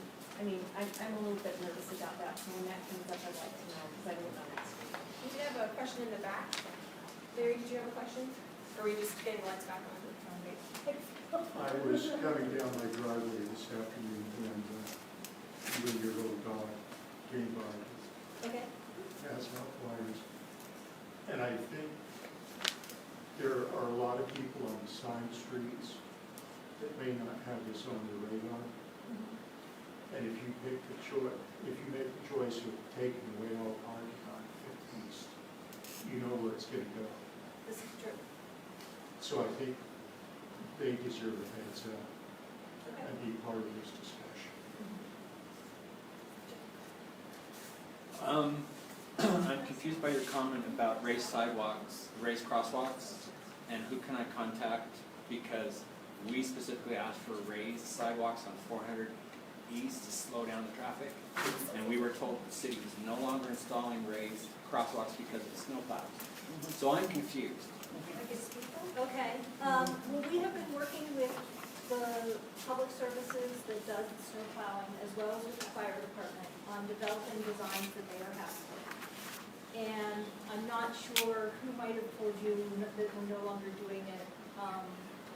I'm a little bit nervous about that, so when that comes up, I'd like to know, because I don't know that street. We did have a question in the back. Larry, did you have a question? Or are we just getting lights back on? I was coming down my driveway this afternoon and you and your little dog came by, Okay. passing out flyers. And I think there are a lot of people on side streets that may not have this on the radar. And if you make the choice of taking away all parking on Fifth East, you know where it's gonna go. This is true. So I think they deserve a heads up Okay. and be part of this discussion. I'm confused by your comment about raised sidewalks, raised crosswalks, and who can I contact? Because we specifically asked for raised sidewalks on 400 East to slow down the traffic. And we were told the city was no longer installing raised crosswalks because of the snowplows. So I'm confused. Okay, well, we have been working with the public services that does the snow plowing, as well as with the fire department, on developing designs that they are happy with. And I'm not sure who might have told you that we're no longer doing it.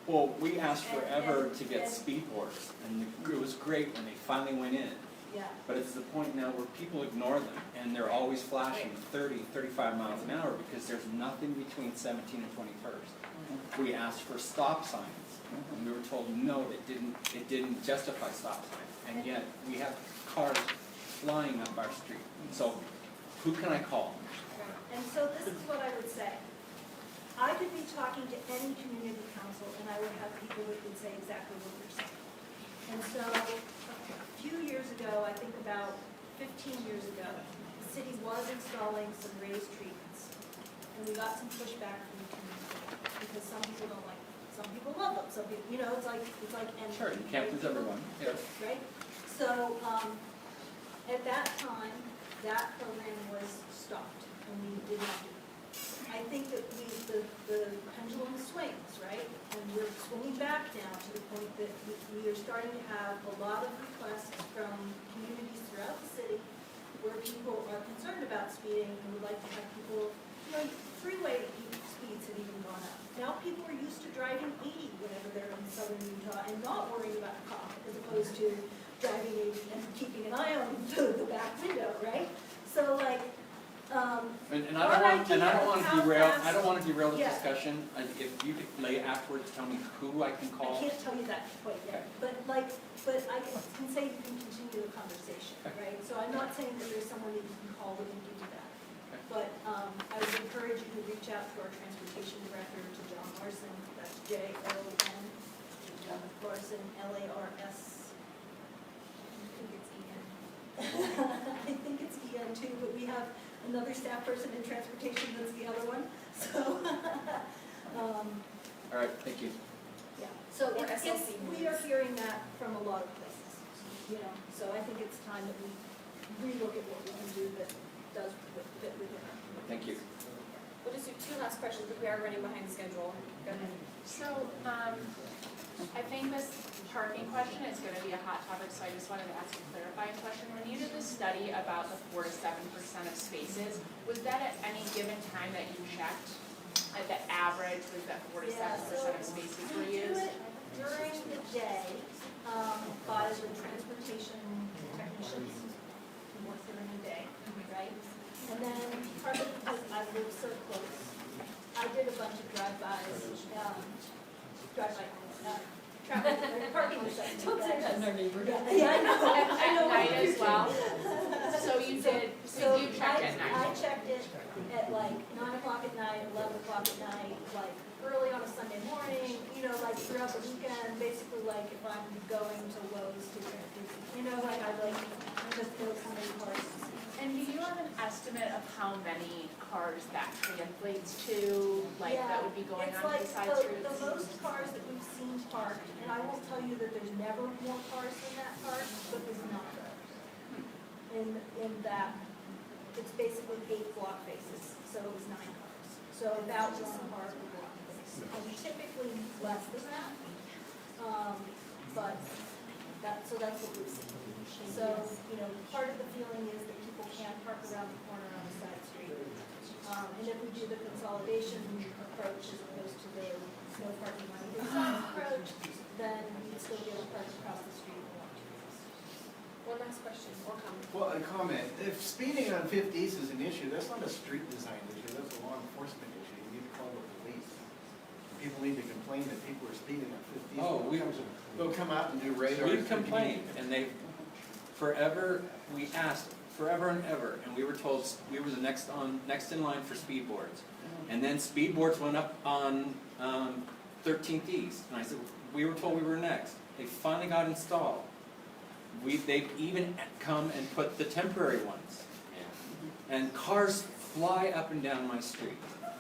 Well, we asked forever to get speed boards, and it was great when they finally went in. Yeah. But it's the point now where people ignore them, and they're always flashing 30, 35 miles an hour because there's nothing between 17 and 21st. We asked for stop signs, and we were told, no, it didn't justify stop signs. And yet, we have cars flying up our street. So, who can I call? And so this is what I would say. I could be talking to any community council, and I would have people that would say exactly what you're saying. And so, a few years ago, I think about 15 years ago, the city was installing some raised treatments. And we got some pushback from the community, because some people don't like them. Some people love them, some people, you know, it's like energy. Sure, you can't please everyone. Yeah. Right? So, at that time, that program was stopped, and we did not do it. I think that the pendulum swings, right? And we're swinging back now to the point that we are starting to have a lot of requests from communities throughout the city where people are concerned about speeding and would like to have people, you know, freeway speeds have even gone up. Now people are used to driving 80 whenever they're in southern Utah and not worrying about a cop as opposed to driving 80 and keeping an eye on the back window, right? So like, And I don't want to derail this discussion. If you could lay afterwards, tell me who I can call. I can't tell you that quite yet, but I can say you can continue the conversation, right? So I'm not saying that there's someone that you can call that can give you that. But I would encourage you to reach out to our transportation director, to John Larson, that's Jon, John Larson, Lars. I think it's E-N. I think it's E-N too, but we have another staff person in transportation that's the other one, so. All right, thank you. Yeah, so Or it's, SLC we are hearing that from a lot of places, you know, so I think it's time that we relook at what we can do that does fit within our community. Thank you. We'll just do 2 last questions, but we are running behind schedule. Go ahead. So, I think this parking question is gonna be a hot topic, so I just wanted to ask a clarifying question. When you did the study about the 4 to 7% of spaces, was that at any given time that you checked? At the average, was that 4 to 7% of spaces were used? We do it during the day, by the transportation technicians who work during the day, right? And then partly because I live so close, I did a bunch of drive-bys, traffic, parking assessments. Don't say that in our neighborhood. Yeah, I know. At night as well? So you did, so you checked at night? I checked it at like 9 o'clock at night, 11 o'clock at night, like early on a Sunday morning, you know, like throughout the weekend, basically like if I'm going to Lowe's to get food, you know, like I like just those kind of cars. And do you have an estimate of how many cars that translates to, like, that would be going on the side streets? The most cars that we've seen parked, and I won't tell you that there's never more cars than that parked, but there's not. In that, it's basically 8 block faces, so it's 9 cars. So about 1 car per block face. And typically less than that, but so that's what we've seen. So, you know, part of the feeling is that people can park around the corner on the side street. And if we do the consolidation approach as opposed to the no parking on either side approach, then you'd still be able to park across the street and walk to your house. One last question or comment. Well, a comment. If speeding on 50 East is an issue, that's not a street design issue, that's a law enforcement issue. You need to call the police. If people need to complain that people are speeding at 50. Oh, They'll come out and do radar. We've complained, and they, we asked forever and ever, and we were told we were the next in line for speed boards. And then speed boards went up on 13th East, and I said, we were told we were next. They finally got installed. They've even come and put the temporary ones. And cars fly up and down my street.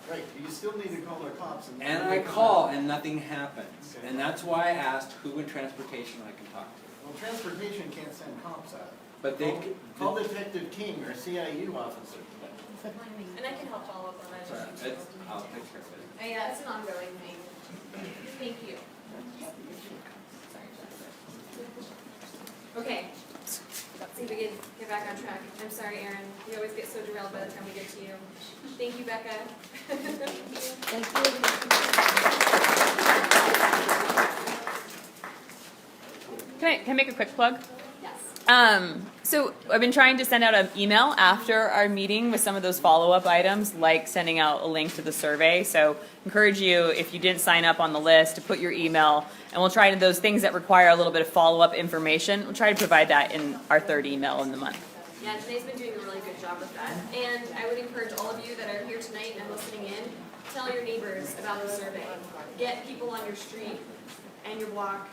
Right, but you still need to call the cops. And I call and nothing happens. And that's why I asked who in transportation I can talk to. Well, transportation can't send cops out. But they Call Detective King, our CIU officer. And I can help follow up on that. Sorry, I'll take care of it. Yeah, it's an ongoing thing. Thank you. Okay. See if we can get back on track. I'm sorry, Erin. We always get so derailed by the time we get to you. Thank you, Becca. Thank you. Can I make a quick plug? Yes. So I've been trying to send out an email after our meeting with some of those follow-up items, like sending out a link to the survey. So encourage you, if you didn't sign up on the list, to put your email, and we'll try to, those things that require a little bit of follow-up information, we'll try to provide that in our third email in the month. Yeah, Janae's been doing a really good job with that. And I would encourage all of you that are here tonight and listening in, tell your neighbors about the survey. Get people on your street and your block,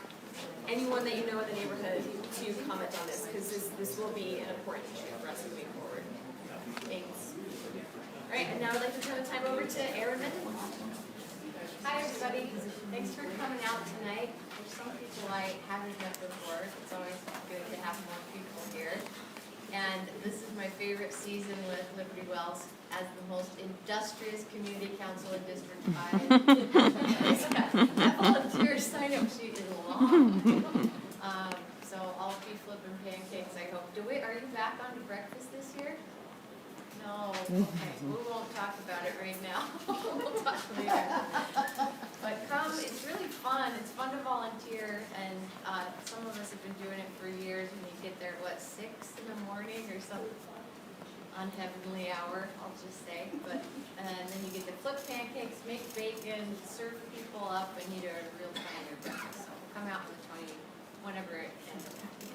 anyone that you know in the neighborhood, to comment on this, because this will be an important issue for us moving forward. Thanks. All right, and now I'd like to turn the time over to Erin Mendenhall. Hi, everybody. Thanks for coming out tonight. There's some people I haven't met before. It's always good to have more people here. And this is my favorite season with Liberty Wells as the most industrious community council in District 5. That volunteer sign-up sheet is long. So I'll be flipping pancakes, I hope. Are you back on to breakfast this year? No, okay, we won't talk about it right now. We'll talk later. But come, it's really fun. It's fun to volunteer, and some of us have been doing it for years. And you get there, 6 in the morning or some unheavenly hour, I'll just say. And then you get to flip pancakes, make bacon, serve people up, and you do a real pioneer breakfast. So come out with Tony whenever it ends up happening.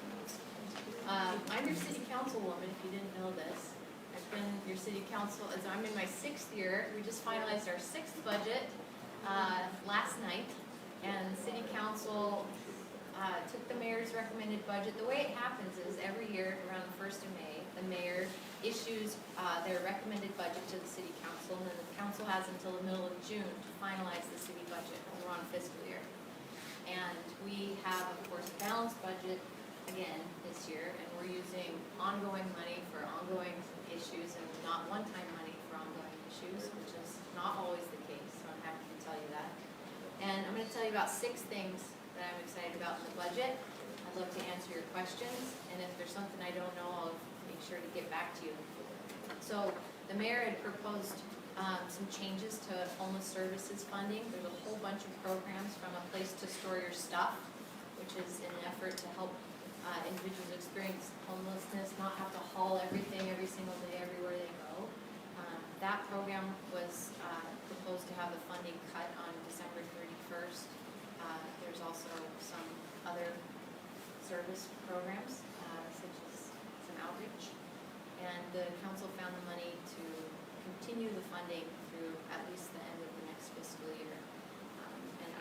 I'm your city councilwoman, if you didn't know this. I've been your city council, as I'm in my 6th year. We just finalized our 6th budget last night, and the city council took the mayor's recommended budget. The way it happens is every year around the 1st of May, the mayor issues their recommended budget to the city council, and then the council has until the middle of June to finalize the city budget. We're on a fiscal year. And we have, of course, a balanced budget again this year, and we're using ongoing money for ongoing issues and not one-time money for ongoing issues, which is not always the case, so I'm happy to tell you that. And I'm going to tell you about 6 things that I'm excited about in the budget. I'd love to answer your questions, and if there's something I don't know, I'll make sure to get back to you. So the mayor had proposed some changes to homeless services funding. There's a whole bunch of programs, from a place to store your stuff, which is an effort to help individuals experience homelessness, not have to haul everything every single day everywhere they go. That program was proposed to have the funding cut on December 31st. There's also some other service programs, such as some outreach. And the council found the money to continue the funding through at least the end of the next fiscal year. And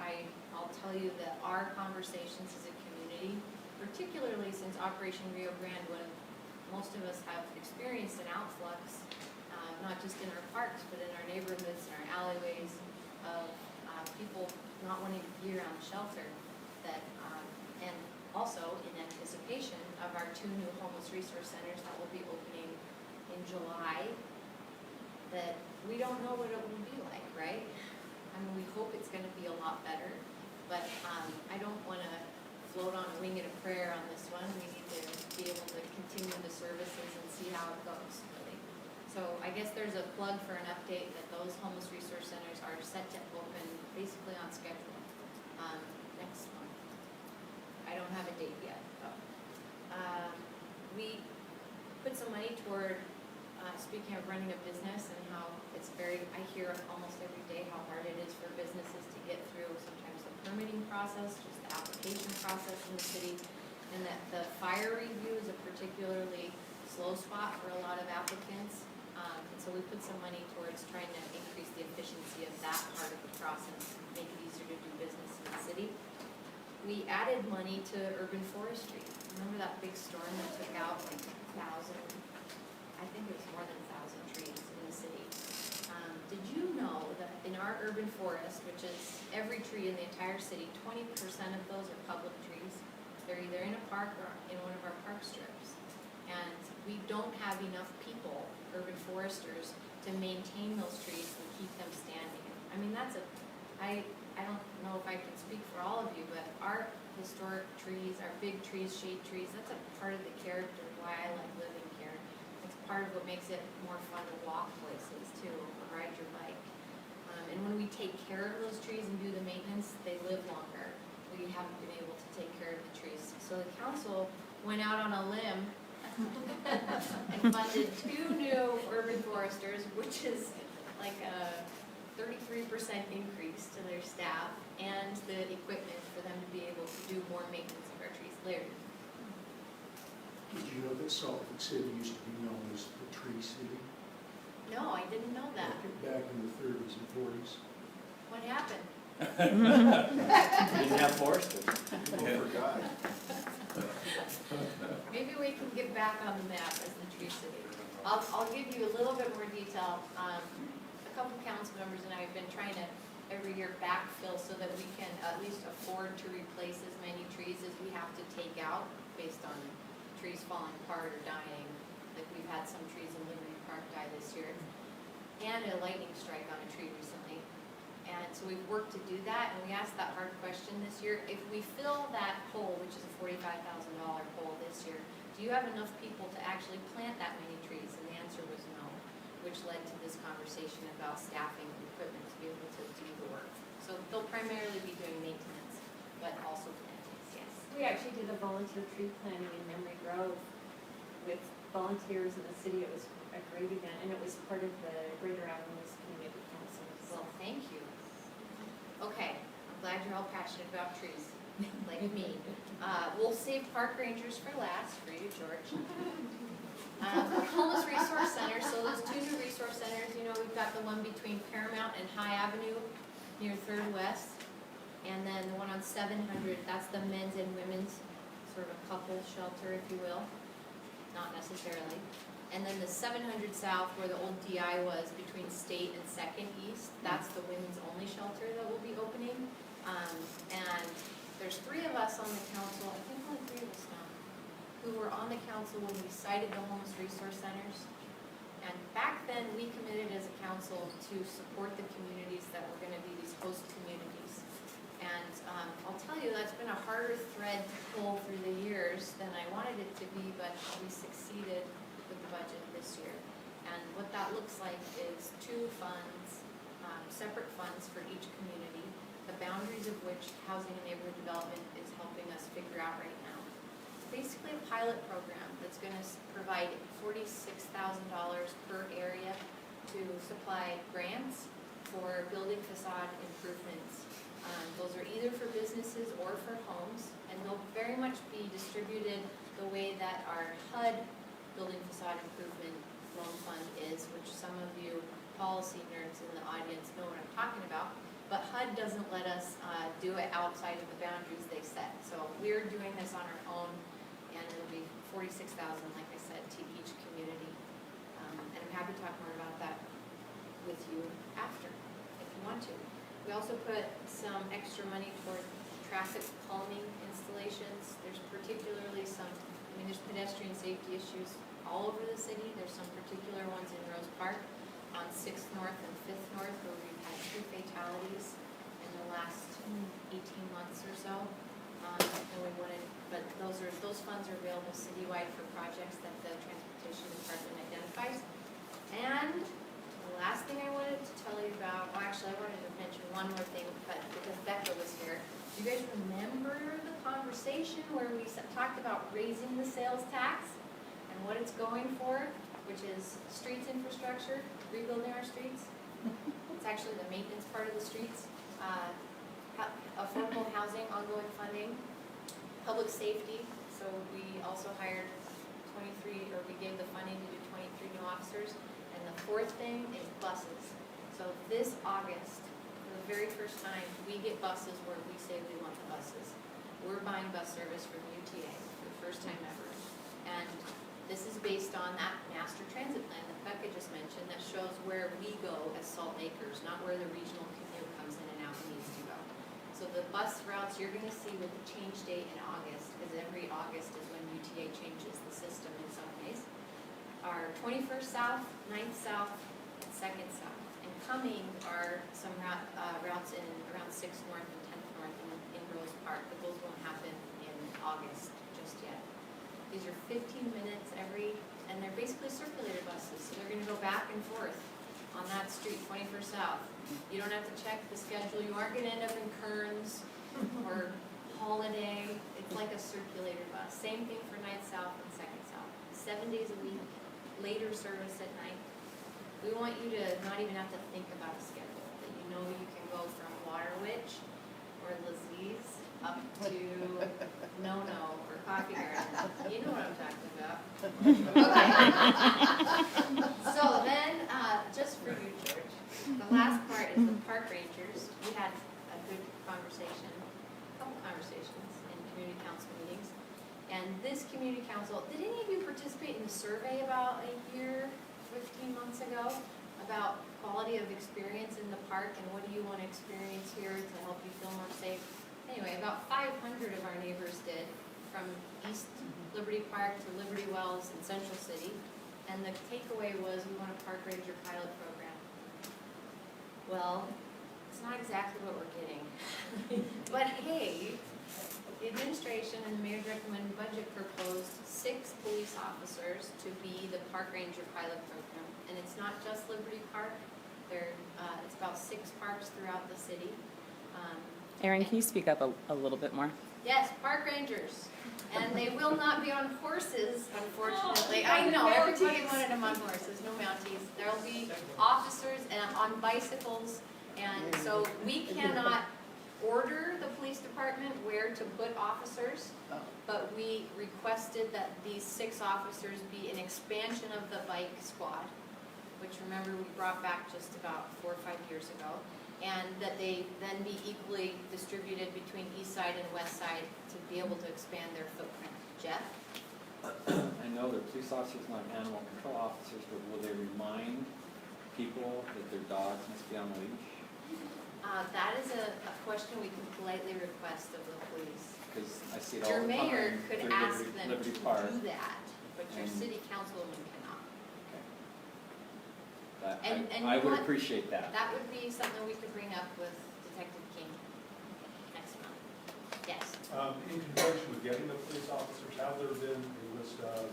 I'll tell you that our conversations as a community, particularly since Operation Rio Grande, when most of us have experienced an outflux, not just in our parks, but in our neighborhoods and our alleyways, of people not wanting to be around shelter, and also in anticipation of our 2 new homeless resource centers that will be opening in July, that we don't know what it will be like, right? I mean, we hope it's going to be a lot better, but I don't want to float on a wing and a prayer on this one. We need to be able to continue the services and see how it goes, really. So I guess there's a plug for an update that those homeless resource centers are set to open basically on schedule next month. I don't have a date yet, though. We put some money toward speaking of running a business and how it's I hear almost every day how hard it is for businesses to get through sometimes the permitting process, just the application process in the city, and that the fire review is a particularly slow spot for a lot of applicants. And so we put some money towards trying to increase the efficiency of that part of the process, make it easier to do business in the city. We added money to urban forestry. Remember that big storm that took out like 1,000, I think it was more than 1,000 trees in the city. Did you know that in our urban forest, which is every tree in the entire city, 20% of those are public trees? They're either in a park or in one of our park strips. And we don't have enough people, urban foresters, to maintain those trees and keep them standing. I mean, I don't know if I can speak for all of you, but our historic trees, our big trees, shade trees, that's a part of the character of why I like living here. It's part of what makes it more fun to walk places too, or ride your bike. And when we take care of those trees and do the maintenance, they live longer. We haven't been able to take care of the trees. So the council went out on a limb and funded 2 new urban foresters, which is like a 33% increase to their staff and the equipment for them to be able to do more maintenance of our trees. Larry? Did you know that Salt Lake City used to be known as the Tree City? No, I didn't know that. Back in the 30s and 40s. What happened? Didn't have foresters. People forgot. Maybe we can get back on the map as the Tree City. I'll give you a little bit more detail. A couple council members and I have been trying to every year backfill so that we can at least afford to replace as many trees as we have to take out based on trees falling apart or dying. Like we've had some trees in Liberty Park die this year. And a lightning strike on a tree recently. And so we've worked to do that, and we asked that hard question this year. If we fill that hole, which is a $45,000 hole this year, do you have enough people to actually plant that many trees? And the answer was no, which led to this conversation about staffing and equipment to be able to do the work. So they'll primarily be doing maintenance, but also plantings, yes. We actually did a volunteer tree planting in Memory Grove with volunteers in the city. It was a great event, and it was part of the Greater Avenues Community Council. Well, thank you. Okay, I'm glad you're all passionate about trees, like me. We'll save park rangers for last, for you, George. Homeless Resource Center, so those 2 new resource centers, you know, we've got the one between Paramount and High Avenue near 3rd West, and then the one on 700, that's the men's and women's, sort of a couple shelter, if you will, not necessarily. And then the 700 South, where the old DI was between State and 2nd East, that's the women's only shelter that will be opening. And there's 3 of us on the council, I think only 3 of us now, who were on the council when we cited the homeless resource centers. And back then, we committed as a council to support the communities that were gonna be these host communities. And I'll tell you, that's been a harder thread to pull through the years than I wanted it to be, but we succeeded with the budget this year. And what that looks like is 2 funds, separate funds for each community, the boundaries of which Housing and Neighborhood Development is helping us figure out right now. It's basically a pilot program that's going to provide $46,000 per area to supply grants for building facade improvements. Those are either for businesses or for homes, and they'll very much be distributed the way that our HUD Building Facade Improvement Loan Fund is, which some of you policy nerds in the audience know what I'm talking about. But HUD doesn't let us do it outside of the boundaries they set. So we're doing this on our own, and it'll be $46,000, like I said, to each community. And I'm happy to talk more about that with you after, if you want to. We also put some extra money toward traffic calming installations. There's particularly there's pedestrian safety issues all over the city. There's some particular ones in Rose Park on 6th North and 5th North where we've had 2 fatalities in the last 18 months or so. But those funds are available citywide for projects that the Transportation Department identifies. And the last thing I wanted to tell you about, well, actually I wanted to mention one more thing, but because Becca was here. Do you guys remember the conversation where we talked about raising the sales tax and what it's going for? which is streets infrastructure, rebuilding our streets. It's actually the maintenance part of the streets. Affordable housing, ongoing funding, public safety. So we also hired 23, or we gave the funding to do 23 new officers. And the fourth thing is buses. So this August, for the very first time, we get buses where we say we want the buses. We're buying bus service from UTA for the first time ever. And this is based on that master transit plan that Becca just mentioned that shows where we go as Salt Lakers, not where the regional commute comes in and out and needs to go. So the bus routes you're gonna see with the change date in August, because every August is when UTA changes the system in some ways, are 21st South, 9th South, and 2nd South. And coming are some routes in around 6th North and 10th North in Rose Park, but those won't happen in August just yet. These are 15 minutes every, and they're basically circulator buses, so they're gonna go back and forth on that street, 21st South. You don't have to check the schedule, you aren't gonna end up in Kearns or Holiday. It's like a circulator bus. Same thing for 9th South and 2nd South. 7 days a week, later service at night. We want you to not even have to think about a schedule, that you know you can go from Water Witch or Laziz up to No-No or Coffee Garden. You know what I'm talking about. Okay. So then, just for you, George, the last part is the park rangers. We had a good conversation, a couple conversations in community council meetings. And this community council, did any of you participate in the survey about a year, 15 months ago, about quality of experience in the park and what do you want to experience here to help you feel more safe? Anyway, about 500 of our neighbors did, from East Liberty Park to Liberty Wells and Central City. And the takeaway was we want a park ranger pilot program. Well, it's not exactly what we're getting. But hey, the administration and the mayor's recommended budget proposed 6 police officers to be the park ranger pilot program. And it's not just Liberty Park. It's about 6 parks throughout the city. Erin, can you speak up a little bit more? Yes, park rangers. And they will not be on horses, unfortunately. I know, everybody wanted them on horses, no mounties. There'll be officers on bicycles. And so we cannot order the police department where to put officers, but we requested that these 6 officers be an expansion of the bike squad, which remember we brought back just about 4 or 5 years ago. And that they then be equally distributed between east side and west side to be able to expand their footprint. Jeff? I know they're police officers, not animal control officers, but will they remind people that their dogs must be on a leash? That is a question we can politely request of the police. Because I see it all Your the time. mayor could through ask them Liberty to Park. do that, but your And- city councilwoman cannot. Okay. And I you would want- appreciate that. That would be something we could bring up with Detective King next month. Yes? In conjunction with getting the police officers, have there been a list of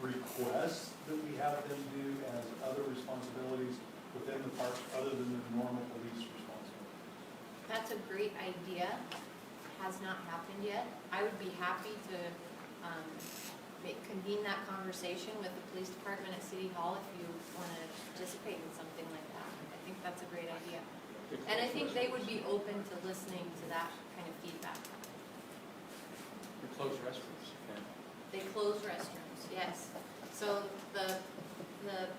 requests that we have them do as other responsibilities within the park other than the normal police responsibility? That's a great idea. Has not happened yet. I would be happy to convene that conversation with the police department at City Hall if you want to participate in something like that. I think that's a great idea. And I think they would be open to listening to that kind of feedback. We close restrooms. They close restrooms, yes. So the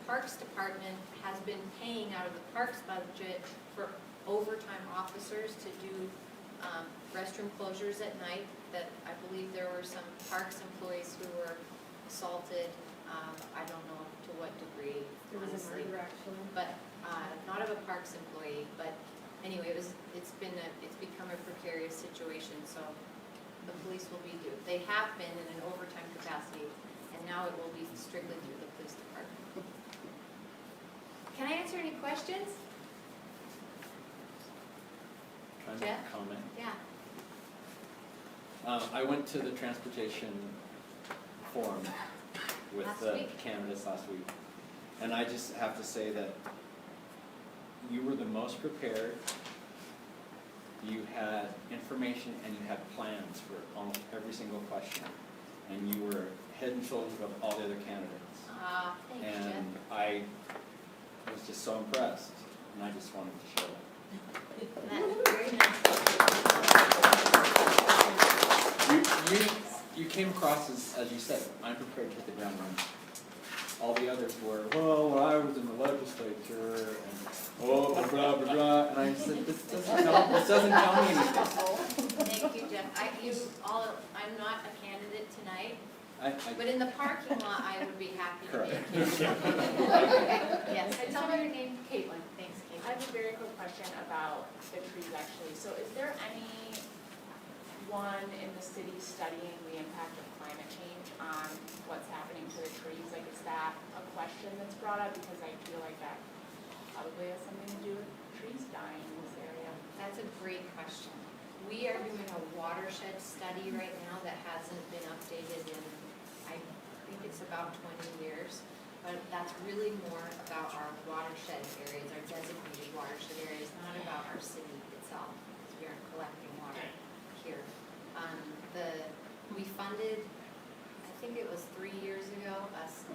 Parks Department has been paying out of the Parks budget for overtime officers to do restroom closures at night, that I believe there were some Parks employees who were assaulted, I don't know to what degree, There was a honestly. murder actually. But, not of a Parks employee, but anyway, it's become a precarious situation, so the police will be due. They have been in an overtime capacity, and now it will be strictly through the police department. Can I answer any questions? Can I make Jeff? a comment? Yeah. I went to the transportation forum with Last the week? candidates last week. And I just have to say that you were the most prepared. You had information and you had plans for almost every single question. And you were head and shoulders above all the other candidates. Thank I was just so impressed, and I just wanted to show it. That's very nice. You came across as you said, unprepared to hit the ground running. All the others were, well, when I was in the legislature, and oh, blah, blah, blah, and I said, this doesn't tell me anything. Thank you, Jeff. I'm not a candidate tonight, I, but in the parking lot, I would be happy to be a Correct. candidate. Yes, and tell me your name. Caitlin. Thanks, I Caitlin. have a very quick question about the trees actually. So is there anyone in the city studying the impact of climate change on what's happening to the trees? Like, is that a question that's brought up? Because I feel like that probably has something to do with trees dying in this area. That's a great question. We are doing a watershed study right now that hasn't been updated in, I think it's about 20 years. But that's really more about our watershed areas, our designated watershed areas, not about our city itself, because we aren't collecting water here. We funded, I think it was 3 years ago,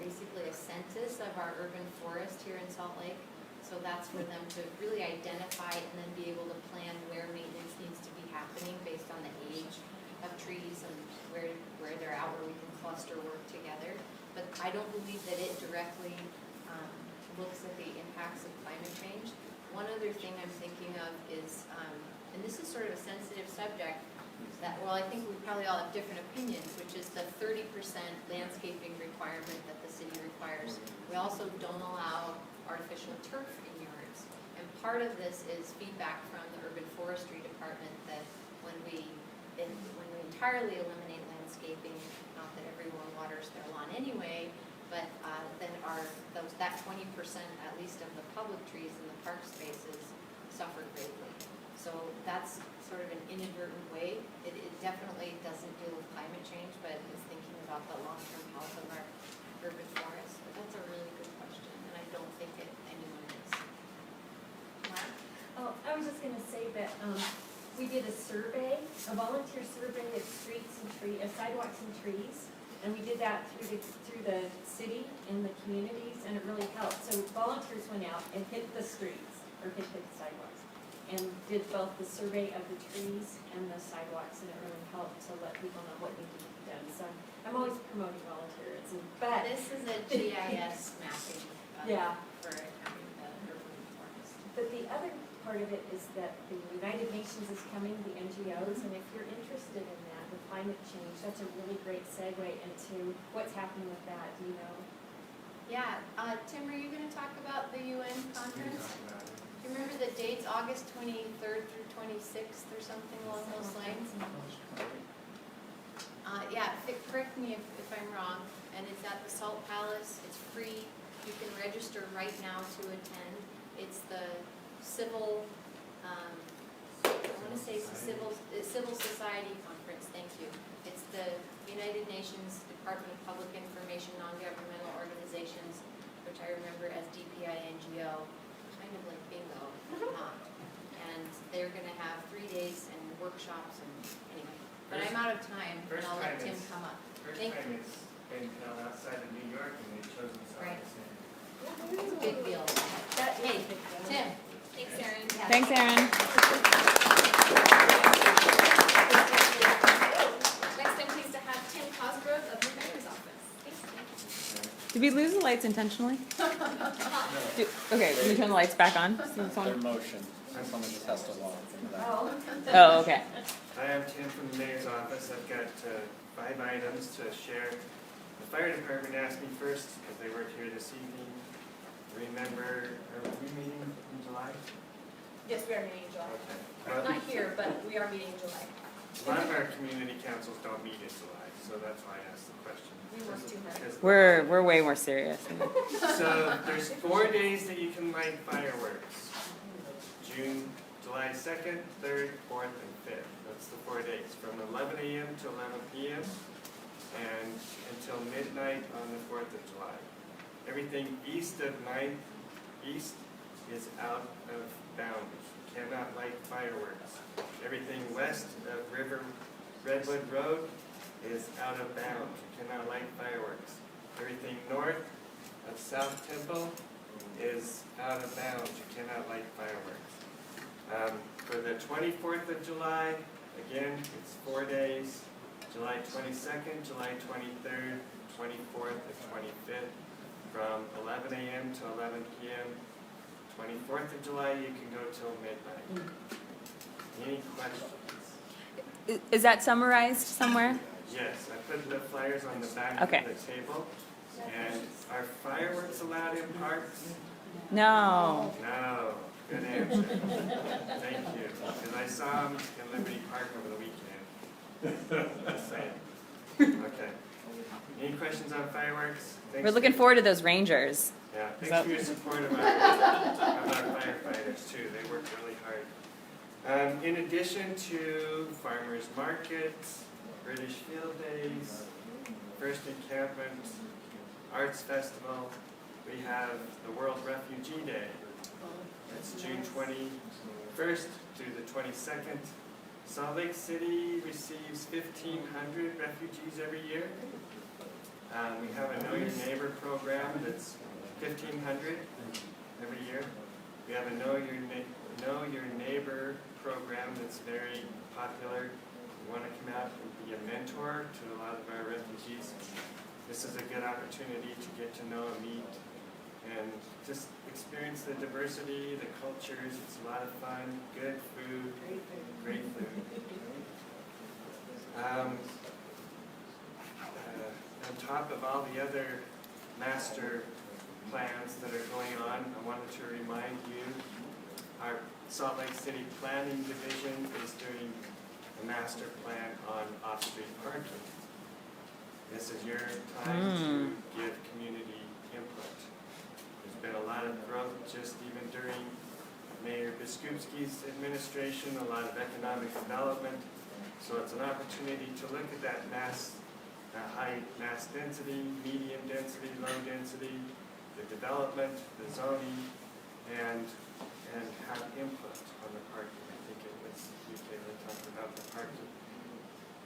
basically a census of our urban forest here in Salt Lake. So that's for them to really identify and then be able to plan where maintenance needs to be happening based on the age of trees and where they're at, where we can cluster work together. But I don't believe that it directly looks at the impacts of climate change. One other thing I'm thinking of is, and this is sort of a sensitive subject, that, well, I think we probably all have different opinions, which is the 30% landscaping requirement that the city requires. We also don't allow artificial turf in yards. And part of this is feedback from the urban forestry department that when we entirely eliminate landscaping, not that everyone waters their lawn anyway, but then that 20% at least of the public trees in the park spaces suffer greatly. So that's sort of an inadvertent way. It definitely doesn't deal with climate change, but is thinking about the long-term health of our urban forests. But that's a really good question, and I don't think anyone is. Mark? Oh, I was just gonna say that, we did a survey, a volunteer survey of streets and sidewalks and trees. And we did that through the city and the communities, and it really helped. So volunteers went out and hit the streets, or hit the sidewalks, and did both the survey of the trees and the sidewalks, and it really helped to let people know what needed to be done. So I'm always promoting volunteerism, but. This is a GIS mapping Yeah. for accounting the urban forest. But the other part of it is that the United Nations is coming, the NGOs, and if you're interested in that, the climate change, that's a really great segue into what's happening with that, do you know? Yeah, Tim, are you gonna talk about the UN conference? Do you remember the dates, August 23rd through 26th or something along those lines? Yeah, correct me if I'm wrong, and it's at the Salt Palace, it's free, you can register right now to attend. It's the civil, I wanna say it's the Civil Society Conference, thank you. It's the United Nations Department of Public Information Non-Governmental Organizations, which I remember as DPI-NGO, kind of like bingo, and they're gonna have 3 days and workshops and anyway. But I'm out of time, and I'll let Tim come up. Thank you. it's been held outside of New York and they've chosen Right. South. It's a big deal. Hey, Tim. Thanks, Erin. Thanks, Erin. Next, I'm pleased to have Tim Cosgrove of the Mayor's Office. Thanks. Did we lose the lights intentionally? Okay, can we turn the lights back on? Their motion, someone just has to log into that. Oh, okay. Hi, I'm Tim from the Mayor's Office. I've got 5 items to share. The fire department asked me first, because they weren't here this evening. Remember, are we meeting in July? Yes, we are meeting in July. Okay. Not here, but we are meeting in July. A lot of our community councils don't meet in July, so that's why I asked the question. We work too hard. Because- We're way more serious. So there's 4 days that you can light fireworks. July 2nd, 3rd, 4th, and 5th. That's the 4 days, from 11 a.m. to 11 p.m. and until midnight on the 4th of July. Everything east of 9th East is out of bounds. You cannot light fireworks. Everything west of Redwood Road is out of bounds. You cannot light fireworks. Everything north of South Temple is out of bounds. You cannot light fireworks. For the 24th of July, again, it's 4 days, July 22nd, July 23rd, 24th, and 25th, from 11 a.m. to 11 p.m. 24th of July, you can go till midnight. Any questions? Is that summarized somewhere? Yes, I put the flyers on the back Okay. of the table. And are fireworks allowed in parks? No. No. Good answer. Thank you. Because I saw them in Liberty Park over the weekend. Just saying. Okay. Any questions on fireworks? Thanks We're looking forward to those Rangers. Yeah, thanks for your support of our firefighters too. They work really hard. In addition to farmers markets, British Field Days, First Encampment, Arts Festival, we have the World Refugee Day. It's June 21st through the 22nd. Salt Lake City receives 1,500 refugees every year. We have a Know Your Neighbor program that's 1,500 every year. We have a Know Your Neighbor program that's very popular. We want to come out and be a mentor to a lot of our refugees. This is a good opportunity to get to know and meet and just experience the diversity, the cultures. It's a lot of fun, good food, great food. On top of all the other master plans that are going on, I wanted to remind you, our Salt Lake City Planning Division is doing a master plan on off-street parking. This is your time to give community input. There's been a lot of growth just even during Mayor Biskupski's administration, a lot of economic development. So it's an opportunity to look at that high mass density, medium density, low density, the development, the zoning, and have input on the parking. I think it was UK that talked about the parking.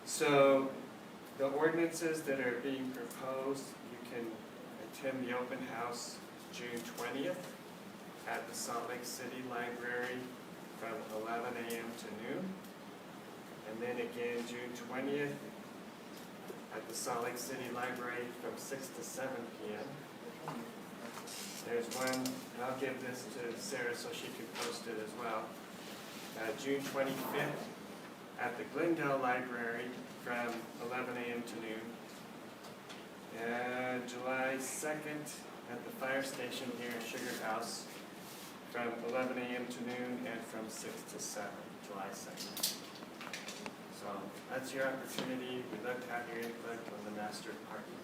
So the ordinances that are being proposed, you can attend the open house June 20th at the Salt Lake City Library from 11 a.m. to noon. And then again June 20th at the Salt Lake City Library from 6 to 7 p.m. There's one, and I'll give this to Sarah so she can post it as well. June 25th at the Glendale Library from 11 a.m. to noon. And July 2nd at the fire station here in Sugar House from 11 a.m. to noon and from 6 to 7, July 2nd. So that's your opportunity. We'd love to have your input on the master parking.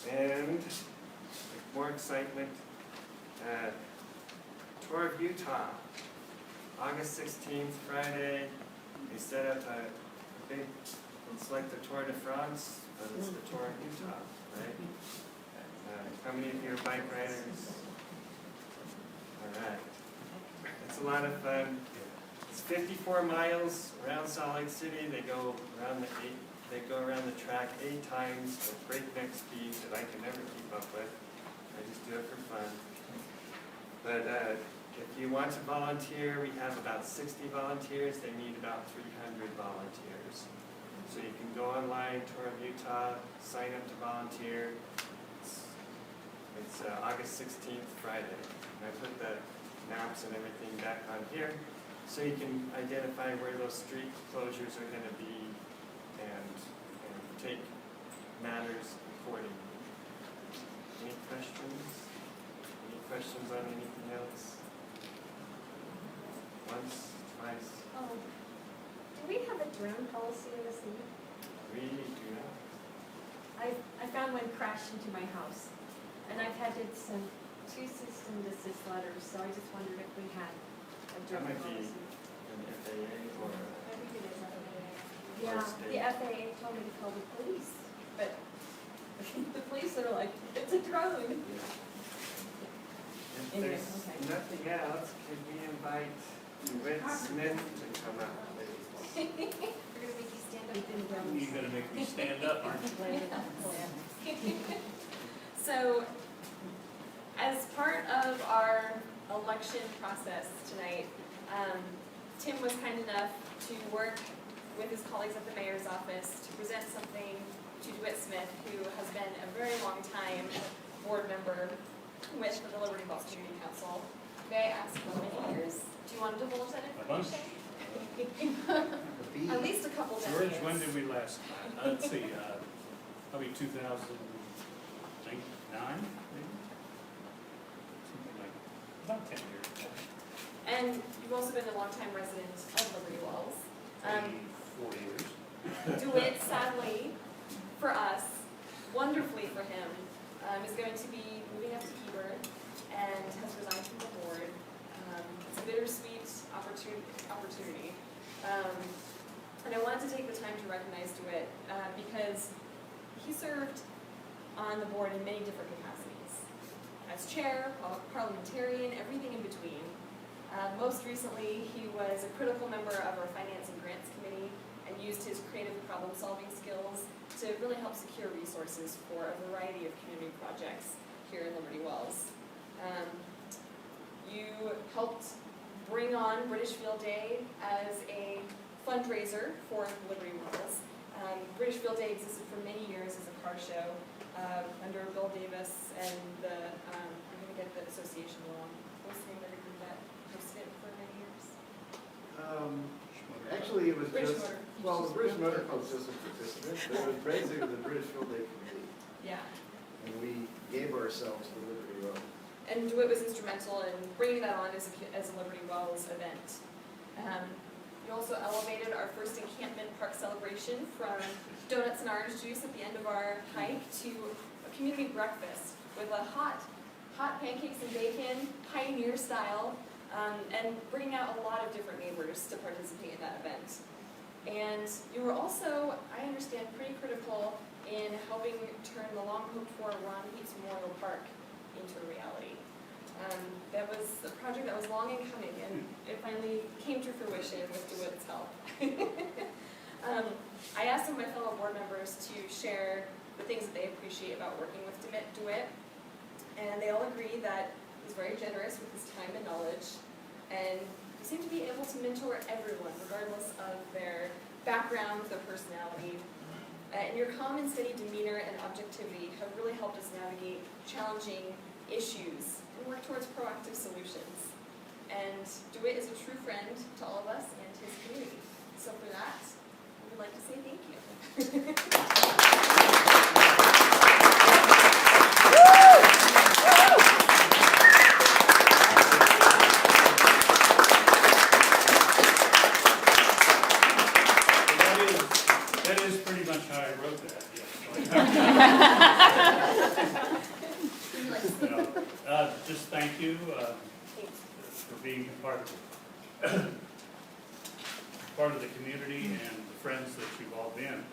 And with more excitement, Tour of Utah, August 16th, Friday. They set up a big, it's like the Tour de France, but it's the Tour of Utah, right? How many of you are bike riders? All right. It's a lot of fun. It's 54 miles around Salt Lake City. They go around the track 8 times at breakneck speed that I can never keep up with. I just do it for fun. But if you want to volunteer, we have about 60 volunteers. They need about 300 volunteers. So you can go online, Tour of Utah, sign up to volunteer. It's August 16th, Friday. And I put the maps and everything back on here so you can identify where those street closures are going to be and take matters accordingly. Any questions? Any questions on anything else? Once, twice? Oh, do we have a drone policy in the city? We do not. I found one crashed into my house, and I've had to send 2 cease and desist letters, so I just wondered if we had a That drone might be policy. an FAA or I think it is FAA. or Yeah, state. the FAA told me to call the police, but the police are like, it's a drone. If Anyway, there's okay. nothing else, could we invite Whit Smith to come up, please? We're gonna make you stand up in drones. You're gonna make me stand up, aren't you? So, as part of our election process tonight, Tim was kind enough to work with his colleagues at the mayor's office to present something to DeWitt Smith, who has been a very long time board member with the Liberty Falls Community Council. May I ask how many years? Do you want to divulge that information? At least a couple decades. George, when did we last, let's see, probably 2009, maybe? Something like, about 10 years. And you've also been a longtime resident of Liberty Wells. 4 years. DeWitt, sadly, for us, wonderfully for him, is going to be moving up to Heber and has resigned from the board. It's a bittersweet opportunity. And I wanted to take the time to recognize DeWitt because he served on the board in many different capacities. As chair, parliamentarian, everything in between. Most recently, he was a critical member of our Finance and Grants Committee and used his creative problem-solving skills to really help secure resources for a variety of community projects here in Liberty Wells. You helped bring on British Field Day as a fundraiser for Liberty Wells. British Field Day existed for many years as a car show under Bill Davis and the, I'm going to get the association wrong. What's the name of the group that hosted it for many years? Actually, it was British just, Motor. well, the British Motor Club was just a participant, but it was basically the British Field Day Committee. Yeah. And we gave ourselves the Liberty Road. And DeWitt was instrumental in bringing that on as a Liberty Wells event. You also elevated our first encampment park celebration from donuts and orange juice at the end of our hike to a community breakfast with a hot pancakes and bacon, pioneer style, and bringing out a lot of different neighbors to participate in that event. And you were also, I understand, pretty critical in helping turn the long-hoped-for Ron Heats Memorial Park into a reality. That was a project that was long in coming, and it finally came to fruition with DeWitt's help. I asked some of my fellow board members to share the things that they appreciate about working with DeWitt, and they all agree that he's very generous with his time and knowledge, and he seemed to be able to mentor everyone, regardless of their background, their personality. And your calm and steady demeanor and objectivity have really helped us navigate challenging issues and work towards proactive solutions. And DeWitt is a true friend to all of us and his community. So for that, we would like to say thank you. That is pretty much how I wrote that, yes. Just thank you for being part of the community and the friends that you've all been.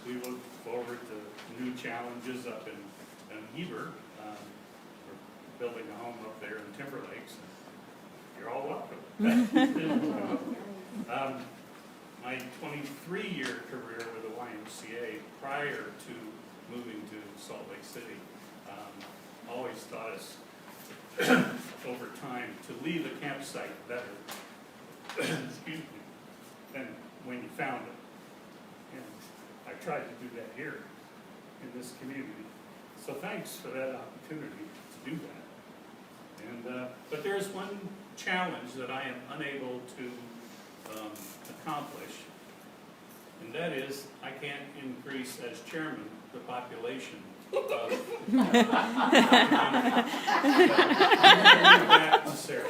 We look forward to new challenges up in Heber. We're building a home up there in Timber Lakes. You're all welcome. My 23-year career with the YMCA prior to moving to Salt Lake City always taught us over time to leave a campsite better excuse me, than when you found it. And I tried to do that here in this community. So thanks for that opportunity to do that. And but there's one challenge that I am unable to accomplish, and that is I can't increase as chairman the population of back to Sarah.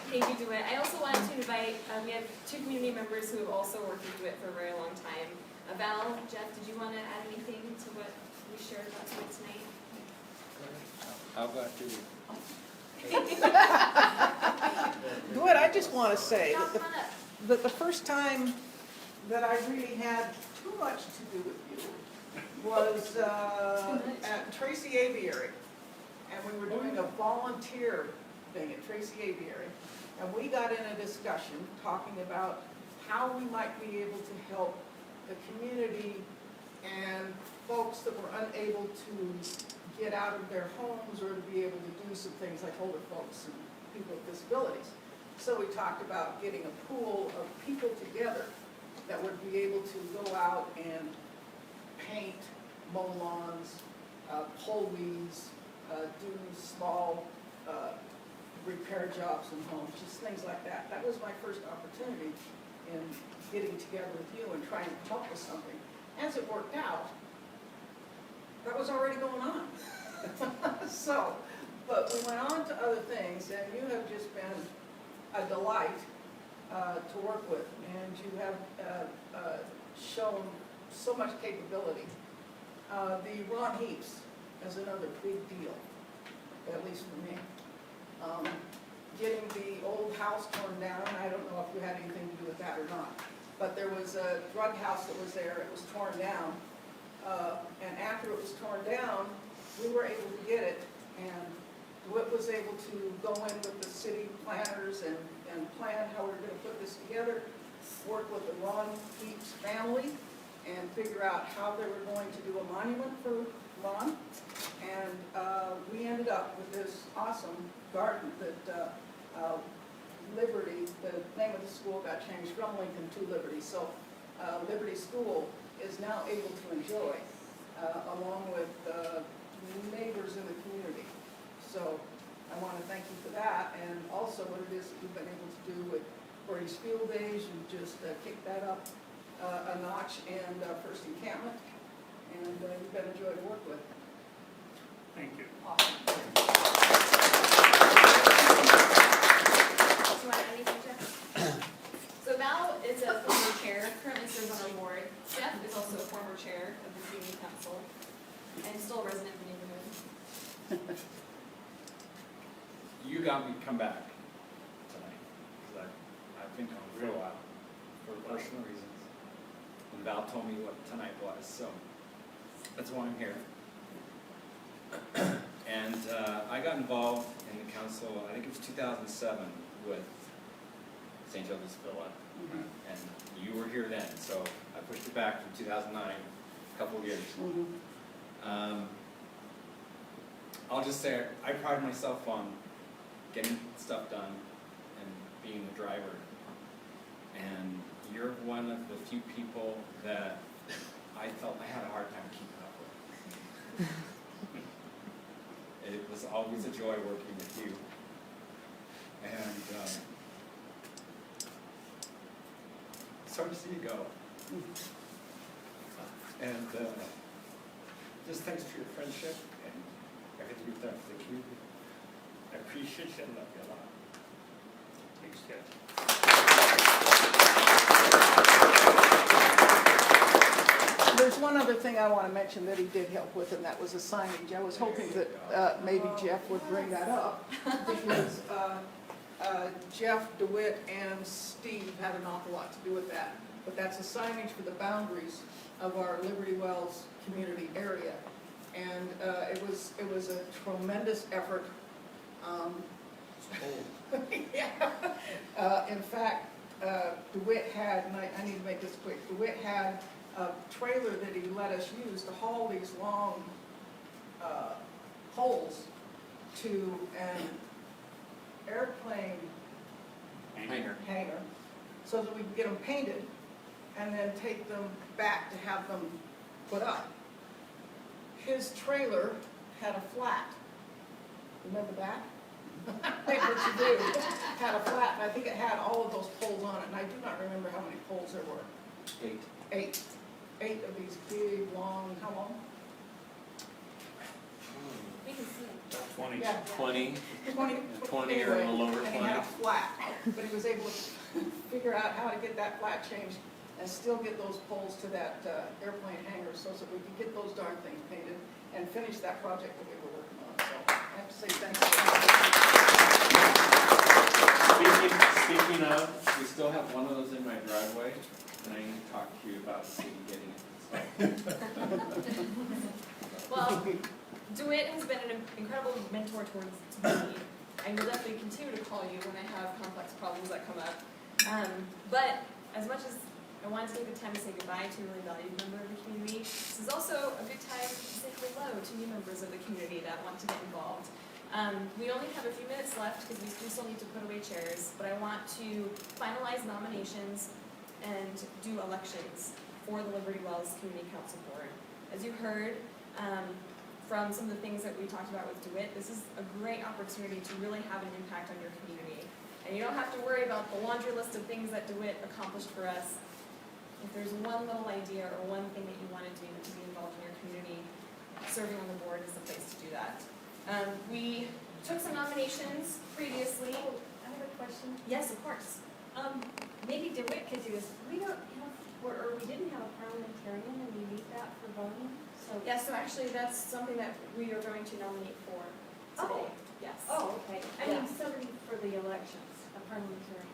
Thank you, DeWitt. I also wanted to invite, we have two community members who have also worked with DeWitt for a very long time. Val, Jeff, did you want to add anything to what we shared about DeWitt tonight? How about you? DeWitt, I just want to say that the first time that I really had too much to do with you was at Tracy Aviary. And we were doing a volunteer thing at Tracy Aviary. And we got in a discussion talking about how we might be able to help the community and folks that were unable to get out of their homes or to be able to do some things like older folks and people with disabilities. So we talked about getting a pool of people together that would be able to go out and paint, mow lawns, pull weeds, do small repair jobs in homes, just things like that. That was my first opportunity in getting together with you and trying to come up with something. As it worked out, that was already going on. So, but we went on to other things, and you have just been a delight to work with, and you have shown so much capability. The Ron Heaps is another big deal, at least for me. Getting the old house torn down, I don't know if you had anything to do with that or not, but there was a drug house that was there, it was torn down. And after it was torn down, we were able to get it, and DeWitt was able to go in with the city planners and plan how we're gonna put this together, work with the Ron Heaps family, and figure out how they were going to do a monument for Ron. And we ended up with this awesome garden that Liberty, the name of the school got changed from Lincoln to Liberty. So Liberty School is now able to enjoy, along with neighbors in the community. So I want to thank you for that, and also what it is that you've been able to do with Birdie's Field Days. You just kicked that up a notch, and First Encampment, and you've been a joy to work with. Thank you. Awesome. Do you want anything, Jeff? So Val is a former chair, currently serves on our board. Jeff is also a former chair of the community council and still a resident of the neighborhood. You got me to come back tonight, because I've been gone for a while, for personal reasons. And Val told me what tonight was, so that's why I'm here. And I got involved in the council, I think it was 2007, with St. Joseph's Villa. And you were here then, so I pushed it back from 2009, a couple of years. I'll just say, I pride myself on getting stuff done and being the driver. And you're one of the few people that I felt I had a hard time keeping up with. It was always a joy working with you. And sorry to see you go. And just thanks for your friendship and everything you've done for the community. I appreciate you and love you a lot. Thanks, Jeff. There's one other thing I want to mention that he did help with, and that was a signage. I was hoping that maybe Jeff would bring that up, because Jeff, DeWitt, and Steve had an awful lot to do with that. But that's a signage for the boundaries of our Liberty Wells community area. And it was a tremendous effort. Yeah. In fact, DeWitt had, and I need to make this quick, DeWitt had a trailer that he let us use to haul these long poles to an airplane hangar, so that we could get them painted and then take them back to have them put up. His trailer had a flat. Remember that? What you do, had a flat, and I think it had all of those poles on it, and I do not remember how many poles there were. 8. 8 of these big, long, how long? We can see it. 20. Yeah. 20 or a little over 20. And he had a flat, but he was able to figure out how to get that flat changed and still get those poles to that airplane hangar, so that we could get those darn things painted and finish that project that we were working on. So I have to say thanks. Speaking of, we still have one of those in my driveway, and I need to talk to you about the city getting it. Well, DeWitt has been an incredible mentor towards me. I will definitely continue to call you when I have complex But as much as I wanted to take the time to say goodbye to a really valued member of the community, this is also a good time to say hello to new members of the community that want to get involved. We only have a few minutes left because we do still need to put away chairs, but I want to finalize nominations and do elections for the Liberty Wells Community Council Board. As you heard from some of the things that we talked about with DeWitt, this is a great opportunity to really have an impact on your community. And you don't have to worry about the laundry list of things that DeWitt accomplished for us. If there's one little idea or one thing that you want to do to be involved in your community, serving on the board is the place to do that. We took some nominations previously. I have a question. Yes, of course. Maybe DeWitt could do this. We don't have, or we didn't have a parliamentarian and we need that for voting, so. Yeah, so actually that's something that we are going to nominate for today. Yes. Oh, okay. I Yeah. mean, somebody for the elections, a parliamentarian.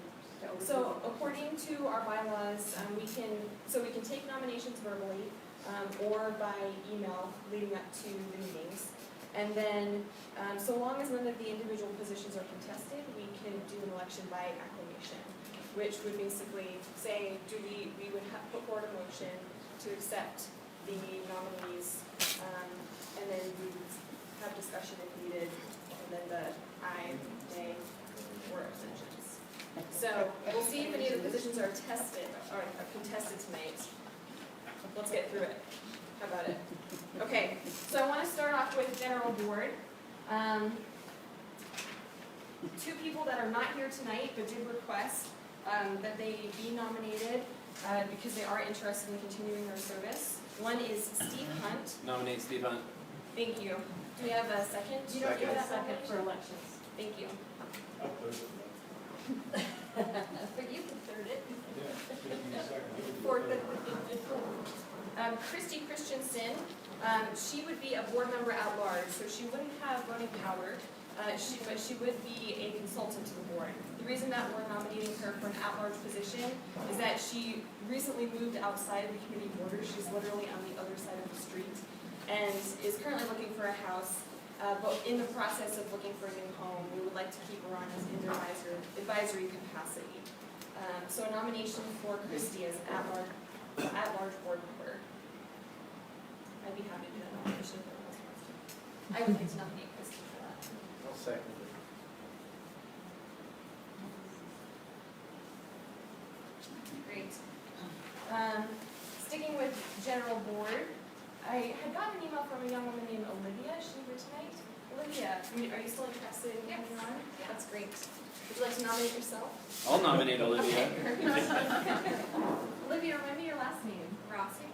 to oversee So the- according to our bylaws, we can take nominations verbally or by email leading up to the meetings. And then, so long as none of the individual positions are contested, we can do an election by acclamation, which would basically say, we would put forward a motion to accept the nominees, and then we would have discussion if needed, and then the aye, nay, or abstentions. So we'll see if any of the positions are contested tonight. Let's get through it. How about it? Okay, so I want to start off with general board. Two people that are not here tonight but did request that they be nominated because they are interested in continuing their service. One is Steve Hunt. Nominate Steve Hunt. Thank you. Do we have a second? You don't give Second. a second for elections. Thank you. But you can third it. Christy Christensen, she would be a board member at large, so she wouldn't have voting power, but she would be a consultant to the board. The reason that we're nominating her for an at-large position is that she recently moved outside the community borders. She's literally on the other side of the street and is currently looking for a house. But in the process of looking for a new home, we would like to keep her on as an advisory capacity. So a nomination for Christy as at-large board member. I'd be happy to do that nomination if anyone else wants to. I would like to nominate Christy for that. I'll second it. Great. Sticking with general board, I had gotten an email from a young woman named Olivia. Is she here tonight? Olivia, are you still interested in coming on? Yeah. That's great. Would you like to nominate yourself? I'll nominate Olivia. Okay. Olivia, remind me your last name. Rossi,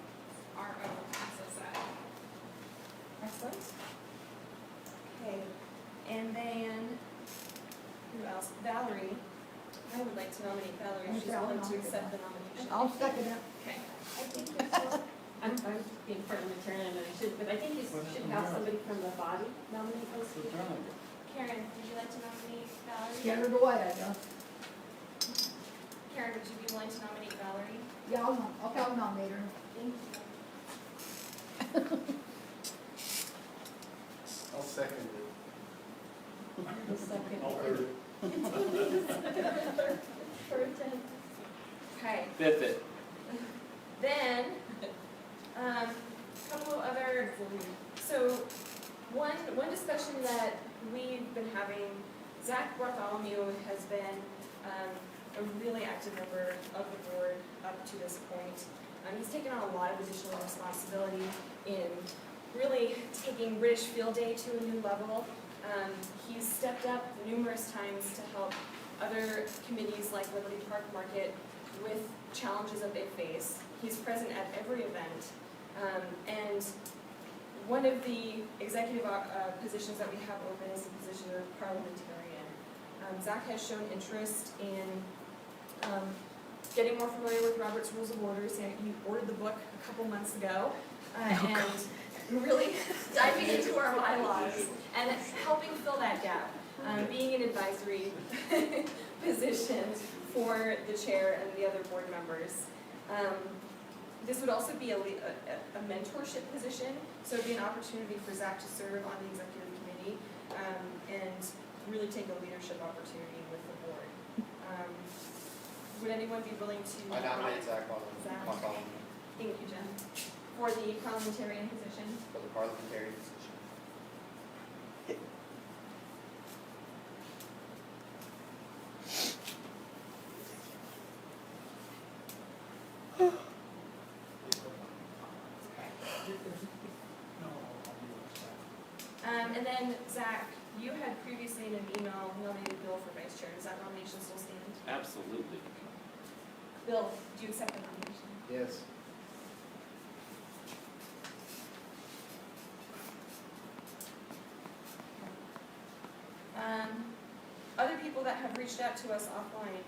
R-O-S-S-I. Excellent. Okay, and then, who else? Valerie. I would like to nominate Valerie if she's willing to accept the nomination. I'll second it. Okay. I think that's, I'm being parliamentarian and I should, but I think you should have somebody from the body nominate those people. Karen, would you like to nominate Valerie? Get her away, I guess. Karen, would you be willing to nominate Valerie? Yeah, I'll nominate her. Thank you. I'll second it. The second. I'll third it. Okay. Fifth it. Then, a couple of other, so one discussion that we've been having, Zach Bartholomew has been a really active member of the board up to this point. He's taken on a lot of additional responsibility in really taking British Field Day to a new level. He's stepped up numerous times to help other committees like Liberty Park Market with challenges that they face. He's present at every event. And one of the executive positions that we have open is the position of parliamentarian. Zach has shown interest in getting more familiar with Robert's Rules of Order. He ordered the book a couple months ago and really diving into our bylaws and helping fill that gap. Being an advisory position for the chair and the other board members. This would also be a mentorship position, so it would be an opportunity for Zach to serve on the executive committee and really take a leadership opportunity with the board. would anyone be willing to? I nominate Zach Zach. Montgomery Thank you, Jen. For the parliamentarian position. for the parliamentary position. And then Zach, you had previously in an email nominated Bill for vice chair. Does that nomination still stand? Absolutely. Bill, do you accept the nomination? Yes. Other people that have reached out to us offline,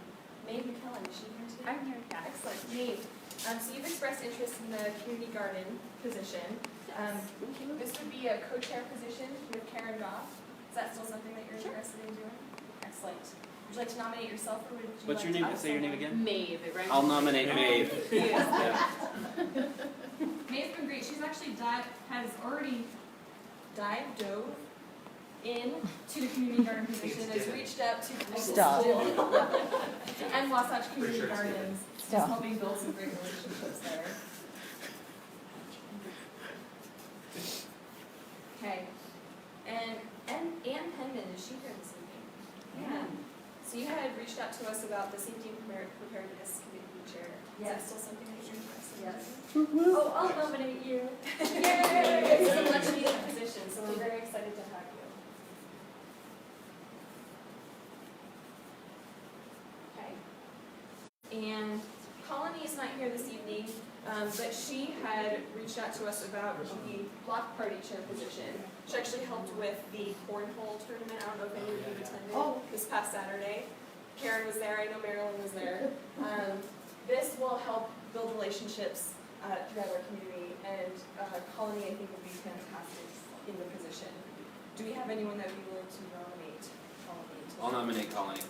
Maeve McKellen, is she here today? I'm here, yeah. Excellent, Maeve. So you've expressed interest in the community garden position. This would be a co-chair position with Karen Goff. Is that still something that you're interested in doing? Excellent. Would you like to nominate yourself or would you What's your like name? to Say your name again. Maeve, it rhymes I'll with nominate Maeve. Yeah. Maeve's been great. She's actually has already dove in to the community garden position, has reached out to the local Stop. school and Wasatch Community sure it's Gardens. She's Stop. helping build some great relationships there. Okay. And Ann Penman, is she here this evening? Yeah. So you had reached out to us about the safety and preparedness committee chair. Is that Yes. still something that you're interested in? Yes. Oh, I'll nominate you. Yay! It's a much needed position, so we're very excited to have you. Okay. And Colony is not here this evening, but she had reached out to us about the block party chair position. She actually helped with the cornhole tournament. I don't know if any of you attended this past Saturday. Karen was there, I know Marilyn was there. This will help build relationships throughout our community, and Colony, I think, would be fantastic in the position. Do we have anyone that would be willing to nominate Colony? I'll nominate Colony.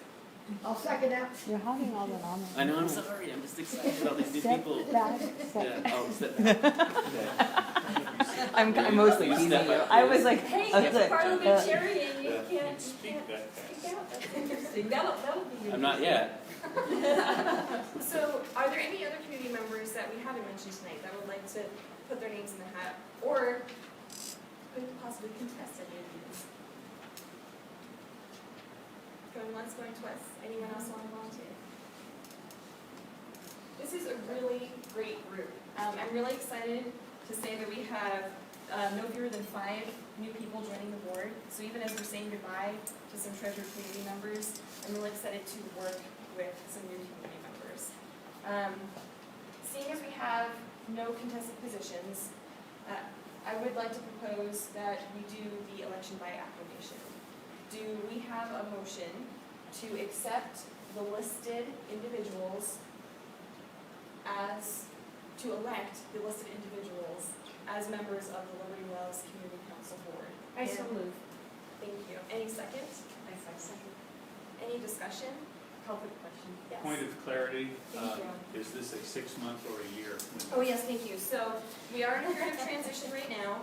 I'll second that. You're having all the nominations. I know, I'm sorry, I'm just excited about these new Step people. back, Yeah, oh, step back. I'm mostly You teasing step you. up, I was yes. like, Hey, I was it's like, parliamentarian, you Yeah. can't Speak that fast. speak out. That's interesting. That'll be your. I'm not yet. So, are there any other community members that we haven't mentioned tonight that would like to put their names in the hat, or could possibly contest any of these? Going once, going twice. Anyone else want to volunteer? This is a really great group. I'm really excited to say that we have no fewer than 5 new people joining the board. So even as we're saying goodbye to some treasured community members, I'm really excited to work with some new community members. Seeing as we have no contested positions, I would like to propose that we do the election by acclamation. Do we have a motion to accept the listed individuals to elect the listed individuals as members of the Liberty Wells Community Council Board? I so And- move. Thank you. Any seconds? I second. Any discussion? Call for the question. Yes. Point of clarity, Thank you. is this a 6-month or a year? Oh, yes, thank you. So we are in a period of transition right now.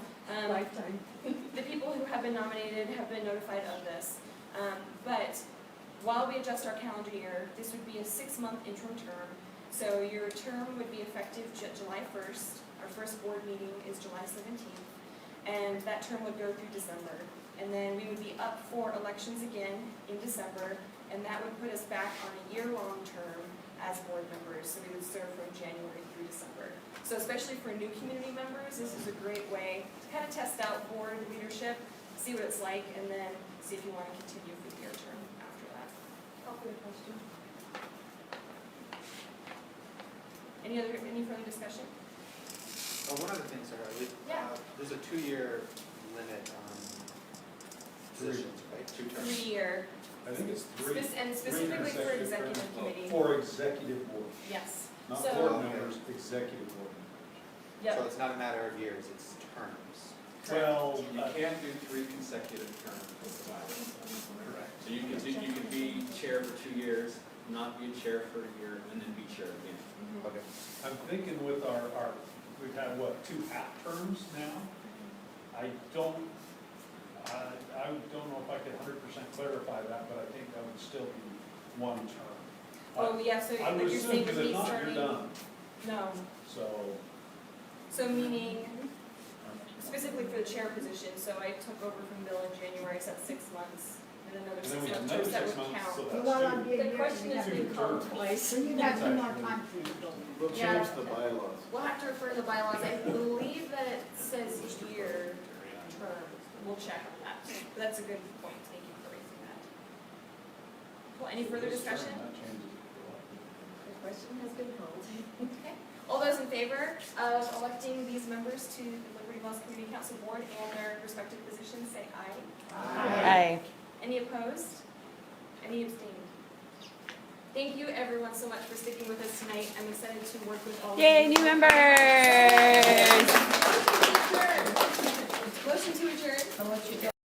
Lifetime. The people who have been nominated have been notified of this. But while we adjust our calendar year, this would be a 6-month interim term. So your term would be effective July 1st. Our first board meeting is July 17th. And that term would go through December. And then we would be up for elections again in December. And that would put us back on a year-long term as board members. So we would serve from January through December. So especially for new community members, this is a great way to kind of test out board leadership, see what it's like, and then see if you want to continue for the year term after that. Call for the question. Any further discussion? One other thing, Sarah, Yeah. there's a 2-year limit on positions, right? 2 terms. 3-year, I think it's 3. and specifically for executive committee. For executive board, Yes. not So- board members, executive board members. Yep. So it's not a matter of years, it's terms. Well, You can't do 3 consecutive terms with the bylaws. Correct. So you could be chair for 2 years, not be a chair for a year, and then be chair again. Okay. I'm thinking with our, we've had, what, 2 half terms now? I don't know if I could 100% clarify that, but I think that would still be 1 term. Oh, yeah, so I like would you're assume, saying because to be if not, you're starting, done, no, so. meaning specifically for the chair position, so I took over from Bill in January, so that's 6 months, and another And 6 then we have months, another that 6 would months, count. so Well, that's I'm two. being The here, question you is have- being called twice. So you have two more times for your building. We'll Yeah. change the bylaws. We'll have to refer to the bylaws, I believe that it says year term, we'll check on that, but that's a good point, thank you for raising that. Well, any further discussion? That changes it. The question has been called. Okay. All those in favor of electing these members to the Liberty Wells Community Council Board and their respective positions, say aye. Aye. Any opposed? Any abstained? Thank you everyone so much for sticking with us tonight. I'm excited to work with all of you. Yay, new members! Motion to adjourn. I'll let you go.